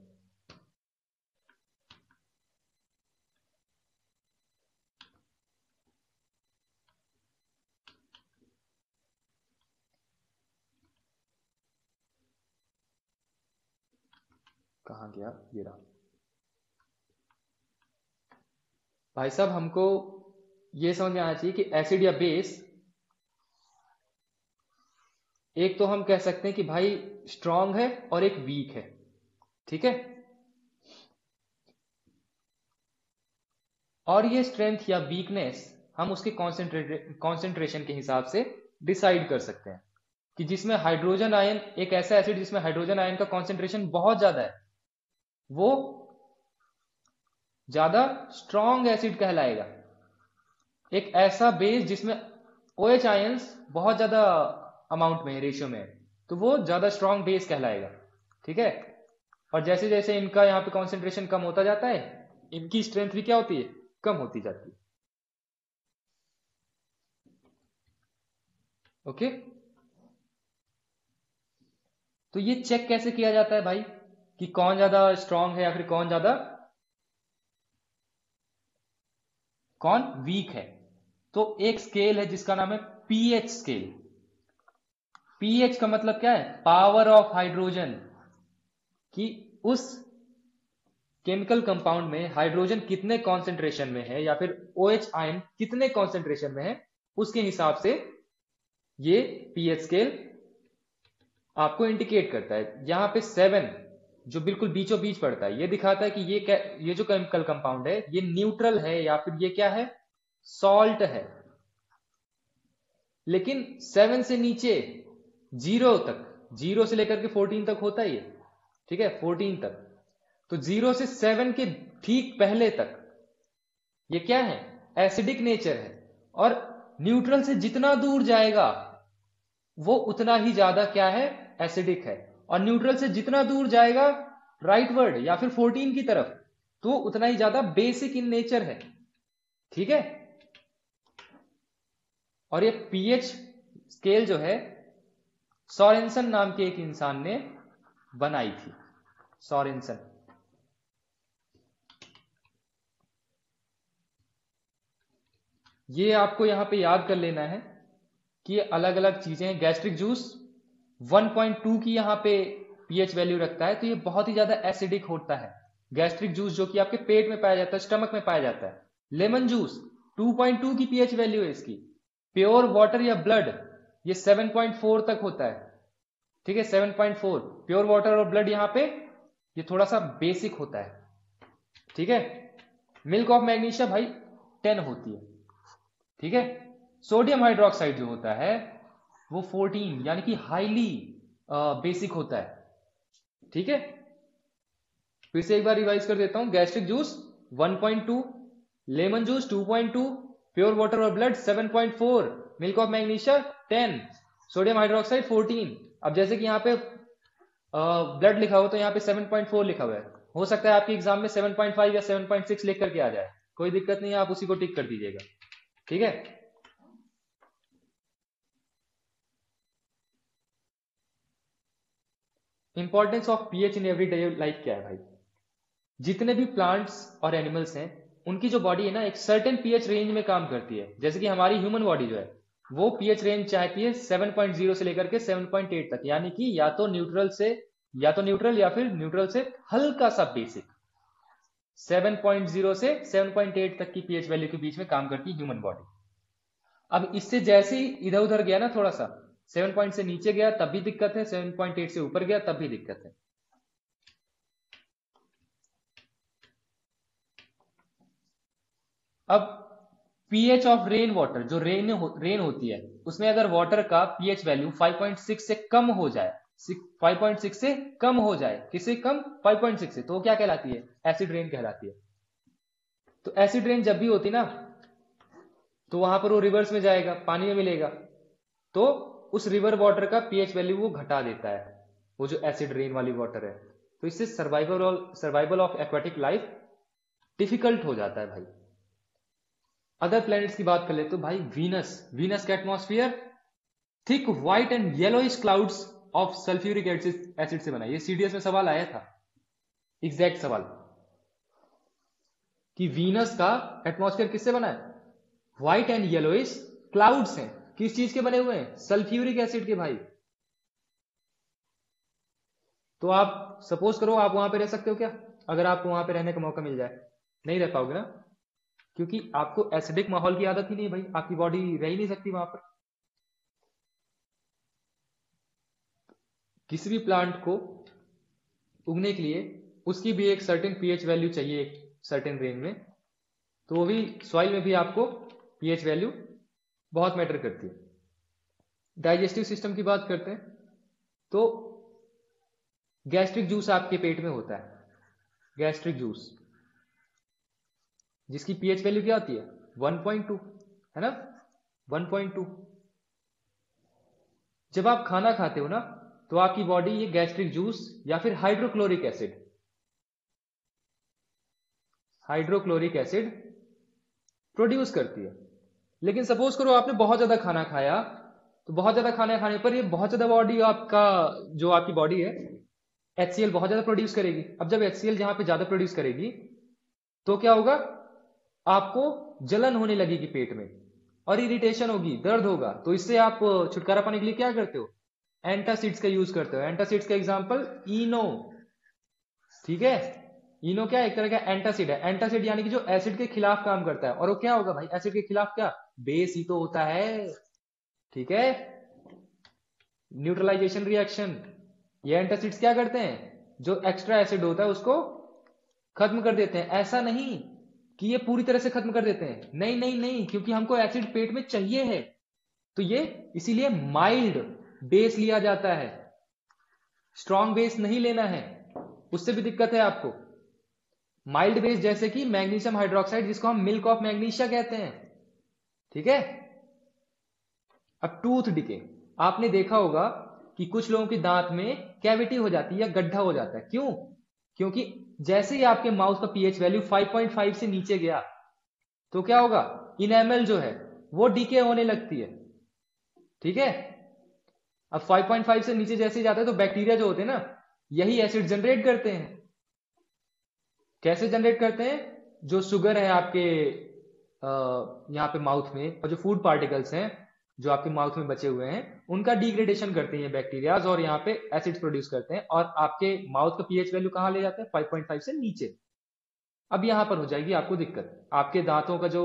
कहां गया, ये रहा भाई साहब। हमको ये समझ में आना चाहिए कि एसिड या बेस, एक तो हम कह सकते हैं कि भाई स्ट्रॉन्ग है और एक वीक है, ठीक है। और ये स्ट्रेंथ या वीकनेस हम उसके कॉन्सेंट्रेशन के हिसाब से डिसाइड कर सकते हैं कि जिसमें हाइड्रोजन आयन, एक ऐसा एसिड जिसमें हाइड्रोजन आयन का कॉन्सेंट्रेशन बहुत ज्यादा है, वो ज्यादा स्ट्रॉन्ग एसिड कहलाएगा। एक ऐसा बेस जिसमें OH आयंस बहुत ज्यादा अमाउंट में, रेशियो में है, तो वो ज्यादा स्ट्रॉन्ग बेस कहलाएगा, ठीक है। और जैसे जैसे इनका यहाँ पे कॉन्सेंट्रेशन कम होता जाता है, इनकी स्ट्रेंथ भी क्या होती है, कम होती जाती है, ओके। तो ये चेक कैसे किया जाता है भाई कि कौन ज्यादा स्ट्रांग है या फिर कौन वीक है। तो एक स्केल है जिसका नाम है पीएच स्केल। पीएच का मतलब क्या है, पावर ऑफ हाइड्रोजन, कि उस केमिकल कंपाउंड में हाइड्रोजन कितने कॉन्सेंट्रेशन में है या फिर OH आयन कितने कॉन्सेंट्रेशन में है, उसके हिसाब से ये पीएच स्केल आपको इंडिकेट करता है। यहां पे 7 जो बिल्कुल बीचों बीच पड़ता है, ये दिखाता है कि ये जो केमिकल कंपाउंड है ये न्यूट्रल है या फिर ये क्या है, सॉल्ट है। लेकिन 7 से नीचे 0 तक, 0 से लेकर के 14 तक होता है ये, ठीक है, 14 तक, तो 0 से 7 के ठीक पहले तक ये क्या है, एसिडिक नेचर है। और न्यूट्रल से जितना दूर जाएगा वो उतना ही ज्यादा क्या है, एसिडिक है। और न्यूट्रल से जितना दूर जाएगा राइटवर्ड या फिर 14 की तरफ, तो उतना ही ज्यादा बेसिक इन नेचर है, ठीक है। और ये पीएच स्केल जो है सोरेनसन नाम के एक इंसान ने बनाई थी, सोरेनसन। ये आपको यहां पे याद कर लेना है कि ये अलग अलग चीजें हैं। गैस्ट्रिक जूस 1.2 की यहां पे पीएच वैल्यू रखता है, तो ये बहुत ही ज्यादा एसिडिक होता है। गैस्ट्रिक जूस जो कि आपके पेट में पाया जाता है, स्टमक में पाया जाता है। लेमन जूस 2.2 की पीएच वैल्यू है इसकी। प्योर वाटर या ब्लड ये 7.4 तक होता है, ठीक है, 7.4। प्योर वाटर और ब्लड यहां पे ये थोड़ा सा बेसिक होता है, ठीक है। मिल्क ऑफ मैग्नीशिया भाई 10 होती है, ठीक है। सोडियम हाइड्रोक्साइड जो होता है वो 14 यानी कि हाईली बेसिक होता है, ठीक है। फिर से एक बार रिवाइज कर देता हूं। Gastric juice 1.2, lemon juice 2.2, pure water और blood 7.4, milk of magnesia 10, sodium hydroxide 14। अब जैसे कि यहाँ पे ब्लड लिखा हो तो यहाँ पे 7.4 लिखा हुआ है, हो सकता है आपके एग्जाम में 7.5 या 7.6 लिख करके आ जाए, कोई दिक्कत नहीं है, आप उसी को टिक कर दीजिएगा, ठीक है। Importance of pH in everyday life क्या है भाई? जितने भी प्लांट्स और एनिमल्स हैं उनकी जो बॉडी है ना, एक सर्टेन पीएच रेंज में काम करती है। जैसे कि हमारी ह्यूमन बॉडी जो है वो पीएच रेंज चाहती है 7.0 से लेकर के 7.8 तक, यानी कि या तो न्यूट्रल या फिर न्यूट्रल से हल्का सा बेसिक। 7.0 से 7.8 तक की पीएच वैल्यू के बीच में काम करती है ह्यूमन बॉडी। अब इससे जैसे ही इधर उधर गया ना, थोड़ा सा 7 पॉइंट से नीचे गया तब भी दिक्कत है, 7.8 से ऊपर गया तब भी दिक्कत है। अब पीएच ऑफ रेन वाटर, जो रेन होती है उसमें अगर वाटर का पीएच वैल्यू 5.6 से कम हो जाए, 5.6 से कम हो जाए, किससे कम, 5.6 से, तो वो क्या कहलाती है, एसिड रेन कहलाती है। तो एसिड रेन जब भी होती ना तो वहां पर वो रिवर्स में जाएगा, पानी में मिलेगा, तो उस रिवर वाटर का पीएच वैल्यू वो घटा देता है, वो जो एसिड रेन वाली वाटर है। तो इससे survival of aquatic life difficult हो जाता है भाई। अदर प्लैनेट्स की बात कर ले तो भाई वीनस का atmosphere thick white and yellowish clouds of sulphuric acid से बना है। ये सीडीएस में सवाल आया था, एग्जैक्ट सवाल, कि वीनस का एटमॉस्फेयर किससे बना है, व्हाइट एंड येलोइश क्लाउड्स हैं। किस चीज के बने हुए हैं, सल्फ्यूरिक एसिड के भाई। तो आप सपोज करो आप वहां पे रह सकते हो क्या, अगर आपको वहां पे रहने का मौका मिल जाए? नहीं रह पाओगे ना, क्योंकि आपको एसिडिक माहौल की आदत ही नहीं भाई, आपकी बॉडी रह ही नहीं सकती वहां पर। किसी भी प्लांट को उगने के लिए उसकी भी एक सर्टेन पीएच वैल्यू चाहिए, एक सर्टेन रेंज में, तो वो भी सॉइल में भी आपको पीएच वैल्यू बहुत मैटर करती है। डाइजेस्टिव सिस्टम की बात करते हैं तो गैस्ट्रिक जूस आपके पेट में होता है, गैस्ट्रिक जूस जिसकी पीएच वैल्यू क्या होती है, 1.2, है ना, 1.2। जब आप खाना खाते हो ना तो आपकी बॉडी ये गैस्ट्रिक जूस या फिर हाइड्रोक्लोरिक एसिड प्रोड्यूस करती है। लेकिन सपोज करो आपने बहुत ज्यादा खाना खाया, तो बहुत ज्यादा खाना खाने पर ये बहुत ज्यादा बॉडी आपका, जो आपकी बॉडी है HCl बहुत ज्यादा प्रोड्यूस करेगी। अब जब HCl जहां पे ज्यादा प्रोड्यूस करेगी तो क्या होगा, आपको जलन होने लगेगी पेट में और इरिटेशन होगी, दर्द होगा। तो इससे आप छुटकारा पाने के लिए क्या करते हो, एंटासिड्स का यूज करते हो। एंटासिड्स का एग्जांपल इनो, ठीक है। इनो क्या है, एक तरह का एंटासिड है। एंटासिड यानी कि जो एसिड के खिलाफ काम करता है। और वो क्या होगा भाई, एसिड के खिलाफ क्या, बेस ही तो होता है। ठीक है, न्यूट्रलाइजेशन रिएक्शन। ये एंटासिड्स क्या करते हैं, जो एक्स्ट्रा एसिड होता है उसको खत्म कर देते हैं। ऐसा नहीं कि ये पूरी तरह से खत्म कर देते हैं, नहीं नहीं नहीं, क्योंकि हमको एसिड पेट में चाहिए है। तो ये इसीलिए माइल्ड बेस लिया जाता है, स्ट्रॉन्ग बेस नहीं लेना है, उससे भी दिक्कत है आपको। माइल्ड बेस जैसे कि मैग्नीशियम हाइड्रोक्साइड, जिसको हम मिल्क ऑफ मैग्नीशिया कहते हैं। ठीक है। अब टूथ डिके, आपने देखा होगा कि कुछ लोगों के दांत में कैविटी हो जाती है या गड्ढा हो जाता है। क्यों? क्योंकि जैसे ही आपके माउथ का पीएच वैल्यू 5.5 से नीचे गया तो क्या होगा, इनेमल जो है वो डीके होने लगती है। ठीक है। अब 5.5 से नीचे जैसे ही जाता है तो बैक्टीरिया जो होते हैं ना, यही एसिड जनरेट करते हैं। कैसे जनरेट करते हैं, जो शुगर है आपके यहाँ पे माउथ में, और जो फूड पार्टिकल्स हैं जो आपके माउथ में बचे हुए हैं, उनका डिग्रेडेशन करते हैं ये बैक्टीरियाज, और यहाँ पे एसिड्स प्रोड्यूस करते हैं, और आपके माउथ का पीएच वैल्यू कहां ले जाते हैं, 5.5 से नीचे। अब यहां पर हो जाएगी आपको दिक्कत। आपके दांतों का जो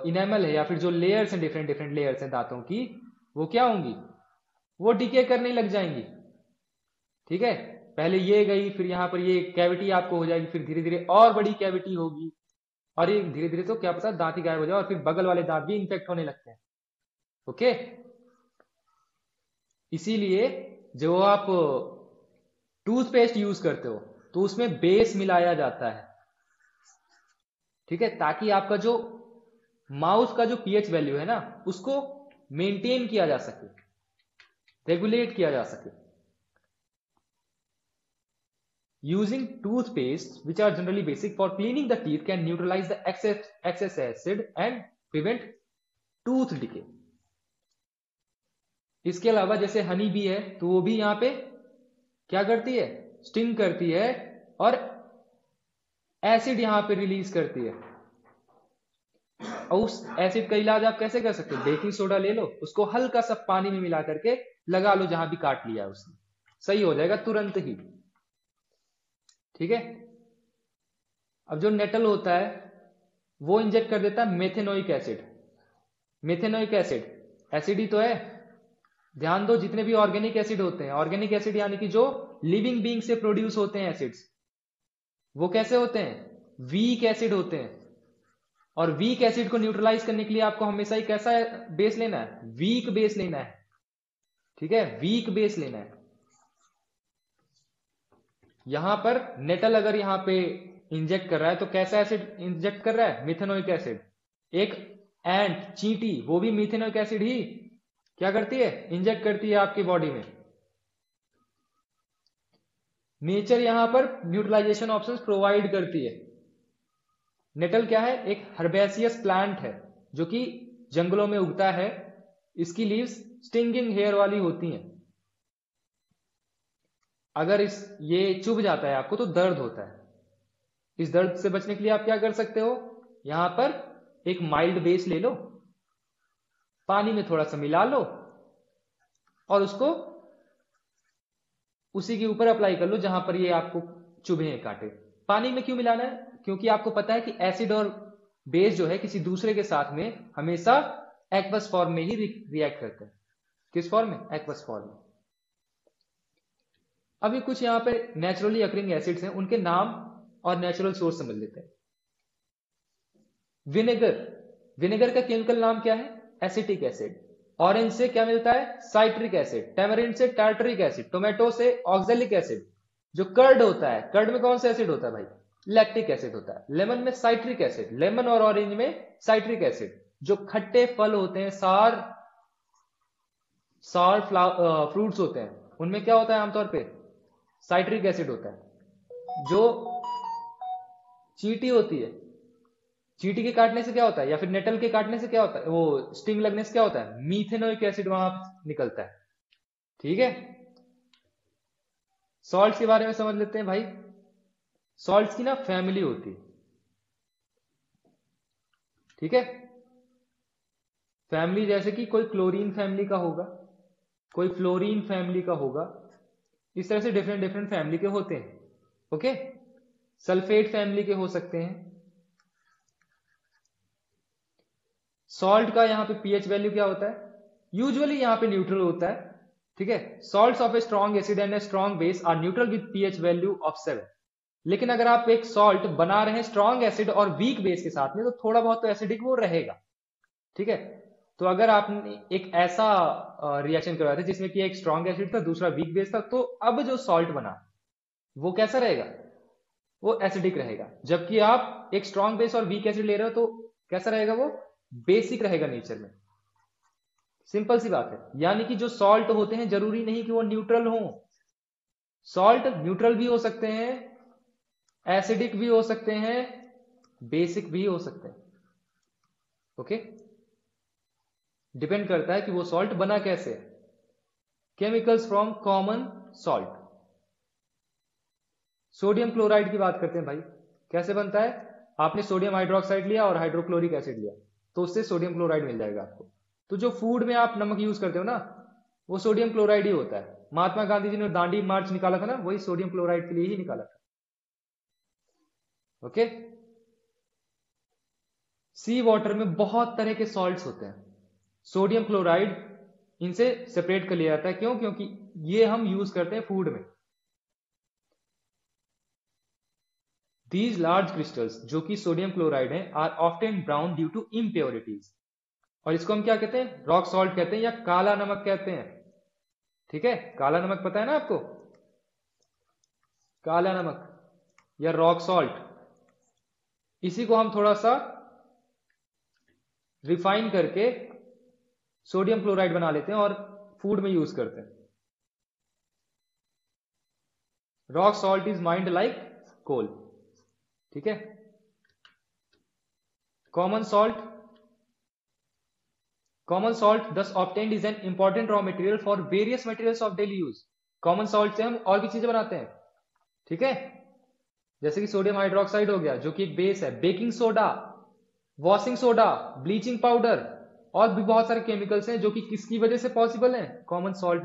इनेमल है या फिर जो लेयर्स हैं, डिफरेंट डिफरेंट लेयर्स हैं दांतों की, वो क्या होंगी, वो डिके करने लग जाएंगी। ठीक है। पहले ये गई, फिर यहां पर ये कैविटी आपको हो जाएगी, फिर धीरे धीरे और बड़ी कैविटी होगी, और ये धीरे धीरे तो क्या पता दांत ही गायब हो जाए, और फिर बगल वाले दांत भी इन्फेक्ट होने लगते हैं। ओके। इसीलिए जो आप टूथपेस्ट यूज करते हो तो उसमें बेस मिलाया जाता है। ठीक है, ताकि आपका जो माउथ का जो पीएच वैल्यू है ना, उसको मेंटेन किया जा सके, रेगुलेट किया जा सके। Using toothpaste which are generally basic for cleaning the teeth can neutralise the excess acid and prevent tooth decay. इसके अलावा जैसे हनी बी है, तो वो भी यहां पे क्या करती है, स्टिंग करती है, और एसिड यहां पे रिलीज करती है। और उस एसिड का इलाज आप कैसे कर सकते हो, बेकिंग सोडा ले लो, उसको हल्का सा पानी में मिला करके लगा लो जहां भी काट लिया है उसने, सही हो जाएगा तुरंत ही। ठीक है। अब जो नेटल होता है वो इंजेक्ट कर देता है methanoic acid. Methanoic acid acid ही तो है। ध्यान दो, जितने भी ऑर्गेनिक एसिड होते हैं, ऑर्गेनिक एसिड यानी कि जो लिविंग बीइंग से प्रोड्यूस होते हैं एसिड्स, वो कैसे होते हैं, वीक एसिड होते हैं। और वीक एसिड को न्यूट्रलाइज करने के लिए आपको हमेशा ही कैसा बेस लेना है, वीक बेस लेना है। ठीक है, वीक बेस लेना है। यहां पर नेटल अगर यहां पे इंजेक्ट कर रहा है तो कैसा एसिड इंजेक्ट कर रहा है, मिथेनोइक एसिड। एक एंट, चींटी, वो भी मिथेनोइक एसिड ही क्या करती है, इंजेक्ट करती है आपकी बॉडी में। नेचर यहां पर न्यूट्रलाइजेशन ऑप्शंस प्रोवाइड करती है। नेटल क्या है, एक हर्बेसियस प्लांट है जो कि जंगलों में उगता है। इसकी लीव्स स्टिंगिंग हेयर वाली होती हैं। अगर ये चुभ जाता है आपको तो दर्द होता है। इस दर्द से बचने के लिए आप क्या कर सकते हो, यहां पर एक माइल्ड बेस ले लो, पानी में थोड़ा सा मिला लो, और उसको उसी के ऊपर अप्लाई कर लो जहां पर ये आपको चुभे काटे। पानी में क्यों मिलाना है, क्योंकि आपको पता है कि एसिड और बेस जो है किसी दूसरे के साथ में हमेशा एक्वस फॉर्म में ही रिएक्ट करते हैं। किस फॉर्म में, एक्वस फॉर्म में। अभी कुछ यहां पे नेचुरली अकरिंग एसिड्स हैं, उनके नाम और नेचुरल सोर्स समझ लेते हैं। विनेगर, विनेगर का केमिकल नाम क्या है, एसिटिक एसिड। ऑरेंज से क्या मिलता है, साइट्रिक एसिड। टैमरिंड से टार्टरिक एसिड। टोमेटो से ऑक्जेलिक एसिड। जो कर्ड होता है, कर्ड में कौन सा एसिड होता है भाई, लैक्टिक एसिड होता है। लेमन में साइट्रिक एसिड, लेमन और ऑरेंज में साइट्रिक एसिड। जो खट्टे फल होते हैं, सार फ्रूट्स होते हैं, उनमें क्या होता है आमतौर पे, साइट्रिक एसिड होता है। जो चींटी होती है, चींटी के काटने से क्या होता है, या फिर नेटल के काटने से क्या होता है, वो स्टिंग लगने से क्या होता है, मीथेनोइक एसिड वहां निकलता है। ठीक है। सॉल्ट्स के बारे में समझ लेते हैं भाई। सॉल्ट्स की ना फैमिली होती है। ठीक है। फैमिली जैसे कि कोई क्लोरीन फैमिली का होगा, कोई फ्लोरीन फैमिली का होगा, इस तरह से डिफरेंट डिफरेंट फैमिली के होते हैं। ओके। सल्फेट फैमिली के हो सकते हैं। सॉल्ट का यहाँ पे पीएच वैल्यू क्या होता है? यूजुअली यहाँ पे न्यूट्रल होता है, ठीक है। Salts of a strong acid and a strong base are neutral with pH value of 7। लेकिन अगर आप एक सॉल्ट बना रहे हैं स्ट्रॉन्ग एसिड और वीक बेस के साथ में, तो थोड़ा बहुत तो एसिडिक वो रहेगा, ठीक है। तो अगर आपने एक ऐसा रिएक्शन करवाया था जिसमें कि एक स्ट्रॉन्ग एसिड था, दूसरा वीक बेस था, तो अब जो सॉल्ट बना वो कैसा रहेगा? वो एसिडिक रहेगा। जबकि आप एक स्ट्रॉन्ग बेस और वीक एसिड ले रहे हो तो कैसा रहेगा? वो बेसिक रहेगा नेचर में। सिंपल सी बात है। यानी कि जो सॉल्ट होते हैं जरूरी नहीं कि वो न्यूट्रल हो। सॉल्ट न्यूट्रल भी हो सकते हैं, एसिडिक भी हो सकते हैं, बेसिक भी हो सकते हैं। ओके, डिपेंड करता है कि वो सॉल्ट बना कैसे। Chemicals from common salt. Sodium chloride की बात करते हैं भाई। कैसे बनता है? आपने सोडियम हाइड्रोक्साइड लिया और हाइड्रोक्लोरिक एसिड लिया, तो उससे सोडियम क्लोराइड मिल जाएगा आपको। तो जो फूड में आप नमक यूज करते हो ना, वो सोडियम क्लोराइड ही होता है। महात्मा गांधी जी ने दांडी मार्च निकाला था ना, वही सोडियम क्लोराइड के लिए ही निकाला था। ओके। सी वाटर में बहुत तरह के सॉल्ट्स होते हैं। सोडियम क्लोराइड इनसे सेपरेट कर लिया जाता है। क्यों? क्योंकि ये हम यूज करते हैं फूड में। These large crystals जो कि सोडियम क्लोराइड है are often brown due to impurities. और इसको हम क्या कहते हैं? रॉक सॉल्ट कहते हैं या काला नमक कहते हैं। ठीक है, काला नमक पता है ना आपको? काला नमक या रॉक सॉल्ट, इसी को हम थोड़ा सा रिफाइन करके सोडियम क्लोराइड बना लेते हैं और फूड में यूज करते हैं। Rock salt is mined like coal. ठीक है। Common salt thus obtained is an important raw material for various materials of daily use। Common salt से हम और भी चीजें बनाते हैं, ठीक है। जैसे कि सोडियम हाइड्रोक्साइड हो गया जो कि एक बेस है, baking soda, washing soda, bleaching powder, और भी बहुत सारे केमिकल्स हैं जो कि किसकी वजह से पॉसिबल हैं? कॉमन सॉल्ट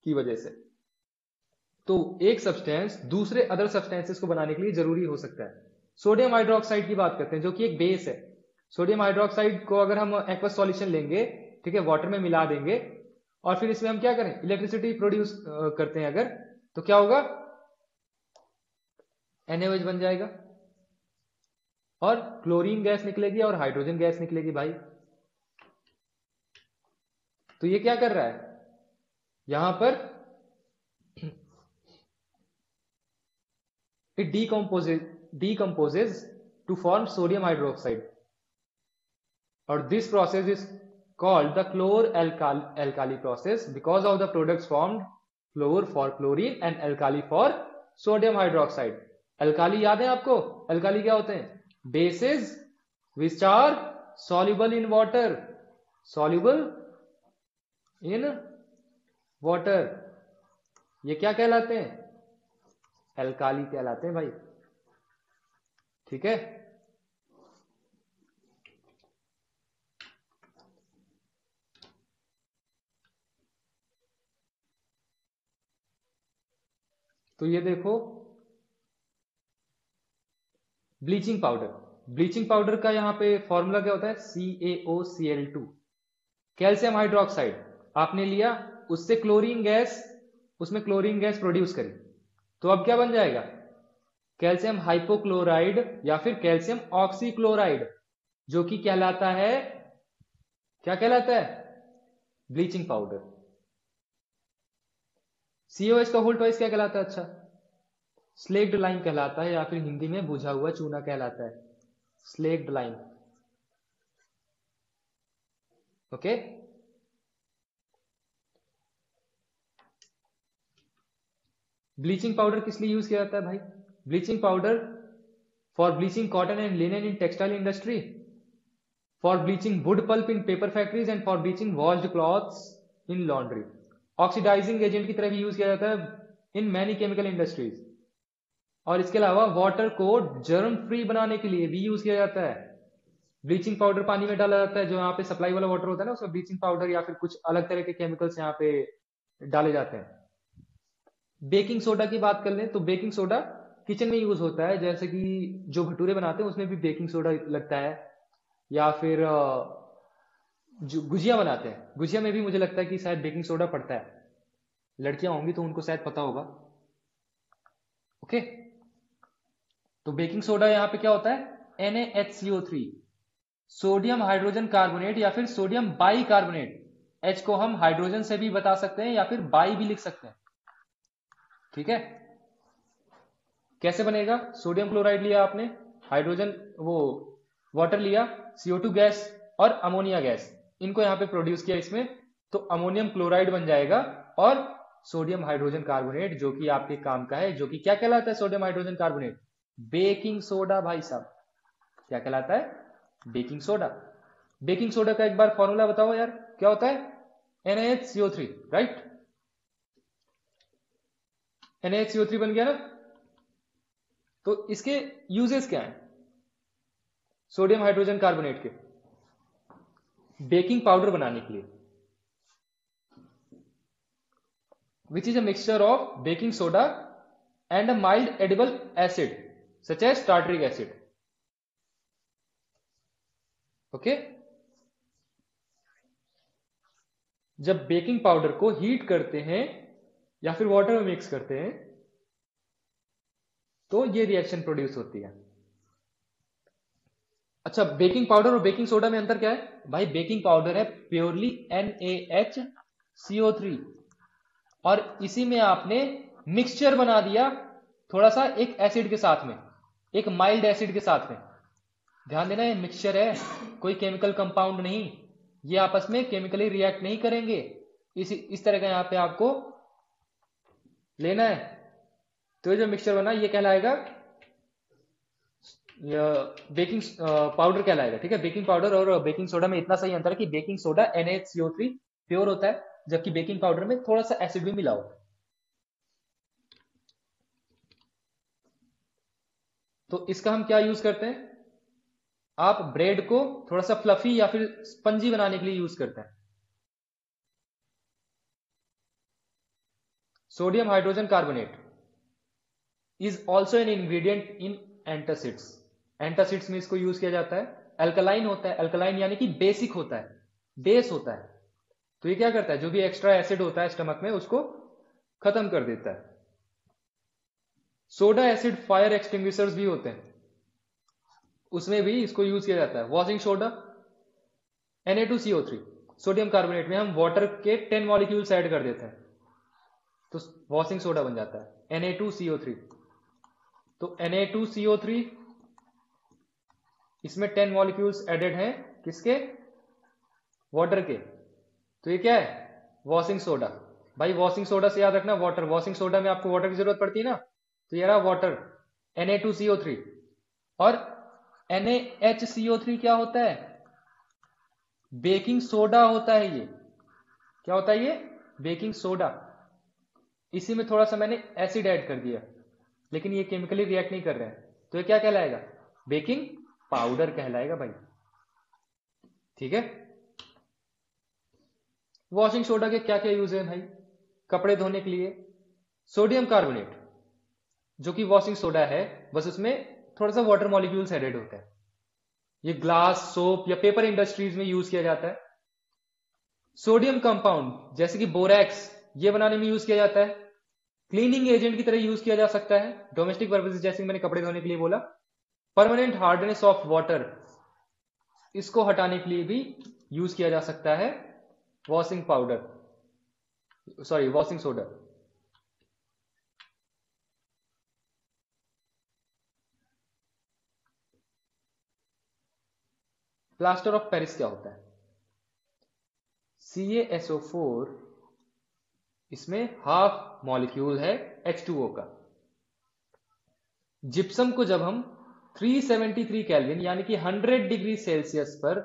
की वजह से। तो एक सब्सटेंस दूसरे अदर सब्सटेंसेस को बनाने के लिए जरूरी हो सकता है। सोडियम हाइड्रोक्साइड की बात करते हैं जो कि एक बेस है। सोडियम हाइड्रोक्साइड को अगर हम एक्वस सॉल्यूशन लेंगे, ठीक है, वाटर में मिला देंगे और फिर इसमें हम क्या करें? इलेक्ट्रिसिटी प्रोड्यूस करते हैं अगर, तो क्या होगा? NaOH बन जाएगा और क्लोरीन गैस निकलेगी और हाइड्रोजन गैस निकलेगी भाई। तो ये क्या कर रहा है? यहां पर it decomposes to form sodium hydroxide, or this process is called the chlor-alkali process because of the products formed, chlor for chlorine and alkali for sodium hydroxide। alkali याद है आपको? alkali क्या होते हैं? bases which are soluble in water, soluble in water, ये क्या कहलाते हैं? एल्काली कहलाते हैं भाई। ठीक है। तो ये देखो, ब्लीचिंग पाउडर। ब्लीचिंग पाउडर का यहां पे फॉर्मूला क्या होता है? CaOCl2, कैल्शियम हाइड्रोक्साइड आपने लिया, उससे क्लोरीन गैस, उसमें क्लोरीन गैस प्रोड्यूस करी, तो अब क्या बन जाएगा? कैल्शियम हाइपोक्लोराइड या फिर कैल्शियम ऑक्सीक्लोराइड, जो कि कहलाता है, क्या कहलाता है? Bleaching powder. COH का होल ट्वाइस क्या कहलाता है? अच्छा, स्लेक्ड लाइम कहलाता है, या फिर हिंदी में बुझा हुआ चूना कहलाता है, slaked lime. Okay. Bleaching powder किस लिए यूज किया जाता है भाई? Bleaching powder for bleaching cotton and linen in textile industry, for bleaching wood pulp in paper factories and for bleaching washed clothes in laundry. Oxidising agent की तरह भी use किया जाता है इन मैनी केमिकल इंडस्ट्रीज। और इसके अलावा water को जर्म फ्री बनाने के लिए भी यूज किया जाता है। ब्लीचिंग पाउडर पानी में डाला जाता है, जो यहाँ पे सप्लाई वाला वाटर होता है ना, उसमें ब्लीचिंग पाउडर या फिर कुछ अलग तरह के केमिकल्स यहाँ पे डाले जाते हैं। बेकिंग सोडा की बात कर लें तो बेकिंग सोडा किचन में यूज होता है, जैसे कि जो भटूरे बनाते हैं उसमें भी बेकिंग सोडा लगता है, या फिर जो गुजिया बनाते हैं, गुजिया में भी मुझे लगता है कि शायद बेकिंग सोडा पड़ता है। लड़कियां होंगी तो उनको शायद पता होगा। ओके, तो बेकिंग सोडा यहां पे क्या होता है, NaHCO3, सोडियम हाइड्रोजन कार्बोनेट या फिर सोडियम बाई कार्बोनेट। H को हम हाइड्रोजन से भी बता सकते हैं या फिर बाई भी लिख सकते हैं। ठीक है, कैसे बनेगा, सोडियम क्लोराइड लिया आपने, हाइड्रोजन वो वाटर लिया, CO2 गैस और अमोनिया गैस, इनको यहां पे प्रोड्यूस किया इसमें, तो अमोनियम क्लोराइड बन जाएगा और सोडियम हाइड्रोजन कार्बोनेट, जो कि आपके काम का है, जो कि क्या कहलाता है, sodium hydrogen carbonate, baking soda. भाई साहब क्या कहलाता है, बेकिंग सोडा। बेकिंग सोडा का एक बार फॉर्मूला बताओ यार, क्या होता है, NaHCO3, राइट, NaHCO3 बन गया ना। तो इसके यूजेस क्या हैं सोडियम हाइड्रोजन कार्बोनेट के, बेकिंग पाउडर बनाने के लिए, which is a mixture of baking soda and a mild edible acid such as tartaric acid. Okay, जब बेकिंग पाउडर को हीट करते हैं या फिर वाटर में मिक्स करते हैं तो ये रिएक्शन प्रोड्यूस होती है। अच्छा, बेकिंग पाउडर और बेकिंग सोडा में अंतर क्या है भाई, बेकिंग पाउडर है प्योरली NaHCO3 और इसी में आपने मिक्सचर बना दिया थोड़ा सा एक एसिड के साथ में, एक माइल्ड एसिड के साथ में। ध्यान देना, ये मिक्सचर है, कोई केमिकल कंपाउंड नहीं, ये आपस में केमिकली रिएक्ट नहीं करेंगे, इस तरह का यहां पे आपको लेना है। तो ये जो मिक्सचर बना ये कहलाएगा बेकिंग पाउडर कहलाएगा। ठीक है, बेकिंग पाउडर और बेकिंग सोडा में इतना सही अंतर है कि बेकिंग सोडा NaHCO3 प्योर होता है, जबकि बेकिंग पाउडर में थोड़ा सा एसिड भी मिला होता है। तो इसका हम क्या यूज करते हैं, आप ब्रेड को थोड़ा सा फ्लफी या फिर स्पंजी बनाने के लिए यूज करते हैं। Sodium hydrogen carbonate is also an ingredient in antacids. Antacids में इसको यूज किया जाता है, अल्कलाइन होता है, अल्कलाइन यानी कि बेसिक होता है, बेस होता है। तो ये क्या करता है, जो भी एक्स्ट्रा एसिड होता है स्टमक में उसको खत्म कर देता है। सोडा एसिड फायर एक्सटिंग्विशर्स भी होते हैं, उसमें भी इसको यूज किया जाता है। Washing soda Na2CO3, sodium carbonate में हम वाटर के 10 मॉलिक्यूल्स ऐड कर देते हैं तो वॉशिंग सोडा बन जाता है Na2CO3। तो Na2CO3 इसमें 10 मॉलिक्यूल्स एडेड हैं, किसके, वाटर के, तो ये क्या है, वॉशिंग सोडा। भाई वॉशिंग सोडा से याद रखना वाटर, वॉशिंग सोडा में आपको वाटर की जरूरत पड़ती है ना, तो ये रहा वाटर Na2CO3। और NaHCO3 क्या होता है, बेकिंग सोडा होता है। ये क्या होता है, ये बेकिंग सोडा। इसी में थोड़ा सा मैंने एसिड ऐड कर दिया, लेकिन ये केमिकली रिएक्ट नहीं कर रहे हैं, तो ये क्या कहलाएगा, बेकिंग पाउडर कहलाएगा भाई। ठीक है, वॉशिंग सोडा के क्या क्या यूज है भाई, कपड़े धोने के लिए सोडियम कार्बोनेट, जो कि वॉशिंग सोडा है, बस उसमें थोड़ा सा वाटर मॉलिक्यूल्स एडेड होता है। ये ग्लास, सोप या पेपर इंडस्ट्रीज में यूज किया जाता है। सोडियम कंपाउंड जैसे कि बोरैक्स, ये बनाने में यूज किया जाता है। क्लीनिंग एजेंट की तरह यूज किया जा सकता है, डोमेस्टिक पर्पसेस जैसे मैंने कपड़े धोने के लिए बोला। परमानेंट हार्डनेस ऑफ वाटर, इसको हटाने के लिए भी यूज किया जा सकता है washing powder, sorry washing soda. Plaster of Paris क्या होता है, CaSO4, इसमें हाफ मॉलिक्यूल है H2O का। जिप्सम को जब हम 373 केल्विन यानी कि 100 डिग्री सेल्सियस पर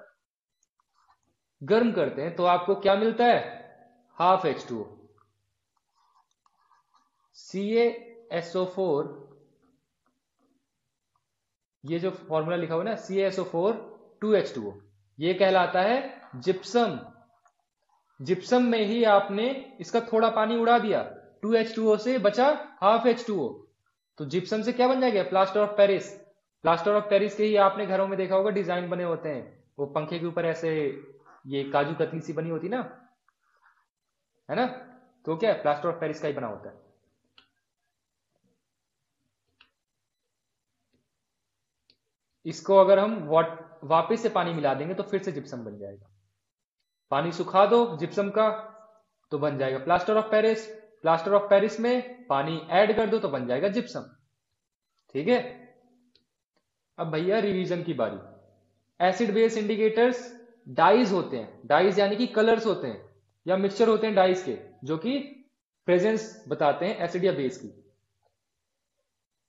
गर्म करते हैं तो आपको क्या मिलता है, हाफ H2O। CaSO4, ये जो फॉर्मूला लिखा हुआ है ना, CaSO4 2H2O, ये कहलाता है जिप्सम। जिप्सम में ही आपने इसका थोड़ा पानी उड़ा दिया, 2H2O से बचा हाफ H2O, तो जिप्सम से क्या बन जाएगा? Plaster of Paris. Plaster of Paris के ही आपने घरों में देखा होगा डिजाइन बने होते हैं, वो पंखे के ऊपर ऐसे ये काजू कतली सी बनी होती ना, है ना? तो क्या है? प्लास्टर ऑफ पेरिस का ही बना होता है। इसको अगर हम वापस से पानी मिला देंगे तो फिर से जिप्सम बन जाएगा। पानी सुखा दो जिप्सम का तो बन जाएगा plaster of Paris. Plaster of Paris में पानी ऐड कर दो तो बन जाएगा जिप्सम। ठीक है, अब भैया रिवीजन की बारी। एसिड बेस इंडिकेटर्स डाइज होते हैं, डाइज यानी कि कलर्स होते हैं या मिक्सचर होते हैं डाइज के, जो कि प्रेजेंस बताते हैं एसिड या बेस की।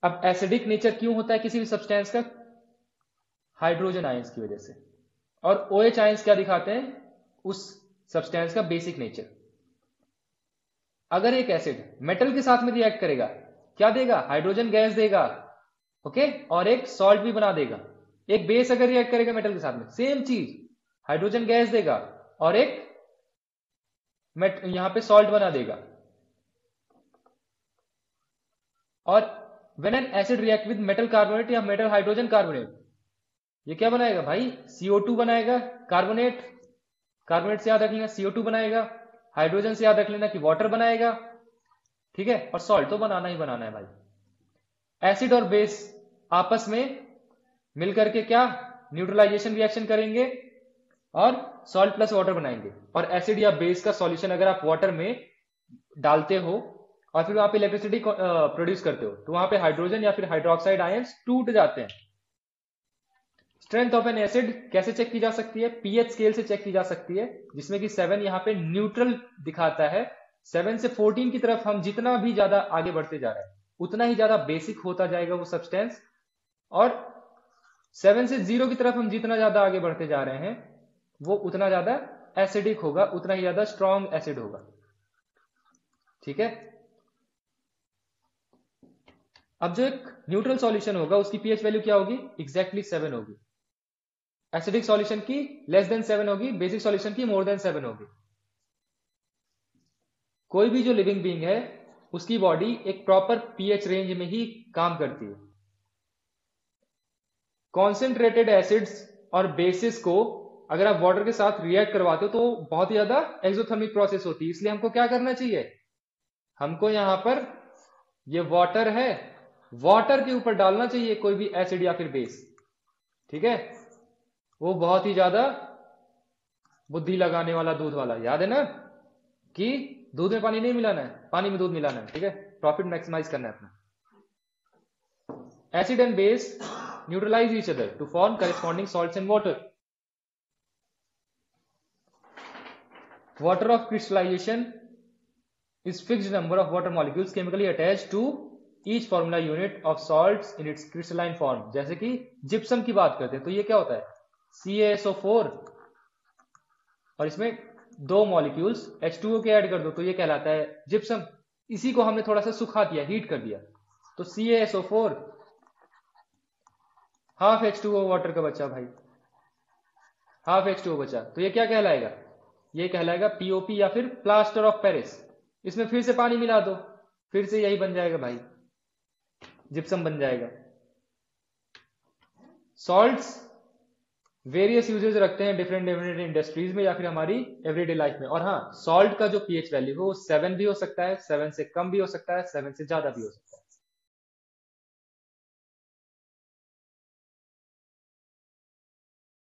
अब एसिडिक नेचर क्यों होता है किसी भी सब्सटेंस का? हाइड्रोजन आयंस की वजह से। और OH आयंस क्या दिखाते हैं? उस सब्सटेंस का बेसिक नेचर। अगर एक एसिड मेटल के साथ में रिएक्ट करेगा, क्या देगा? हाइड्रोजन गैस देगा, ओके, और एक सॉल्ट भी बना देगा। एक बेस अगर रिएक्ट करेगा मेटल के साथ में, सेम चीज, हाइड्रोजन गैस देगा और एक यहां पे सॉल्ट बना देगा। और when an acid react with metal carbonate या मेटल हाइड्रोजन कार्बोनेट, ये क्या बनाएगा भाई? CO2 बनाएगा। कार्बोनेट, कार्बोनेट से याद रख लेना CO2 बनाएगा। हाइड्रोजन से याद रख लेना कि वाटर बनाएगा। ठीक है, और सॉल्ट तो बनाना ही बनाना है भाई। एसिड और बेस आपस में मिलकर के क्या? न्यूट्रलाइजेशन रिएक्शन करेंगे और सॉल्ट प्लस वाटर बनाएंगे। और एसिड या बेस का सॉल्यूशन अगर आप वाटर में डालते हो और फिर वहां पे इलेक्ट्रिसिटी प्रोड्यूस करते हो, तो वहां पे हाइड्रोजन या फिर हाइड्रोक्साइड आयंस टूट जाते हैं। स्ट्रेंथ ऑफ एन एसिड कैसे चेक की जा सकती है? पीएच स्केल से चेक की जा सकती है, जिसमें कि 7 यहाँ पे न्यूट्रल दिखाता है। 7 से 14 की तरफ हम जितना भी ज्यादा आगे बढ़ते जा रहे हैं, उतना ही ज्यादा बेसिक होता जाएगा वो सब्सटेंस। और 7 से 0 की तरफ हम जितना ज्यादा आगे बढ़ते जा रहे हैं, वो उतना ज्यादा एसिडिक होगा, उतना ही ज्यादा स्ट्रॉन्ग एसिड होगा। ठीक है, अब जो एक न्यूट्रल सॉल्यूशन होगा उसकी पीएच वैल्यू क्या होगी? एग्जैक्टली 7 होगी। एसिडिक सॉल्यूशन की लेस देन 7 होगी, बेसिक सॉल्यूशन की मोर देन 7 होगी। कोई भी जो लिविंग बीइंग है उसकी बॉडी एक प्रॉपर पीएच रेंज में ही काम करती है। कॉन्सेंट्रेटेड एसिड्स और बेसिस को अगर आप वाटर के साथ रिएक्ट करवाते हो तो बहुत ही ज्यादा एक्सोथर्मिक प्रोसेस होती है। इसलिए हमको क्या करना चाहिए? हमको यहां पर ये वाटर है, वाटर के ऊपर डालना चाहिए कोई भी एसिड या फिर बेस। ठीक है, वो बहुत ही ज्यादा बुद्धि लगाने वाला दूध वाला, याद है ना कि दूध में पानी नहीं मिलाना है, पानी में दूध मिलाना है। ठीक है, प्रॉफिट मैक्सिमाइज करना है अपना। Acid and base neutralise each other to form corresponding salts and water. Water of crystallization is fixed number of water molecules chemically attached to each formula unit of salts in its crystalline form। जैसे कि gypsum की बात करते हैं तो ये क्या होता है? CaSO4, और इसमें 2 मॉलिक्यूल्स H2O के ऐड कर दो तो ये कहलाता है जिप्सम। इसी को हमने थोड़ा सा सुखा दिया, हीट कर दिया, तो CaSO4 हाफ H2O वाटर का बचा भाई, हाफ H2O बचा, तो ये क्या कहलाएगा? ये कहलाएगा POP या फिर प्लास्टर ऑफ पेरिस। इसमें फिर से पानी मिला दो, फिर से यही बन जाएगा भाई, जिप्सम बन जाएगा। सॉल्ट्स वेरियस यूजेस रखते हैं डिफरेंट डिफरेंट इंडस्ट्रीज में या फिर हमारी एवरीडे लाइफ में। और हाँ, सॉल्ट का जो पीएच वैल्यू है वो 7 भी हो सकता है, 7 से कम भी हो सकता है, 7 से ज्यादा भी हो सकता है।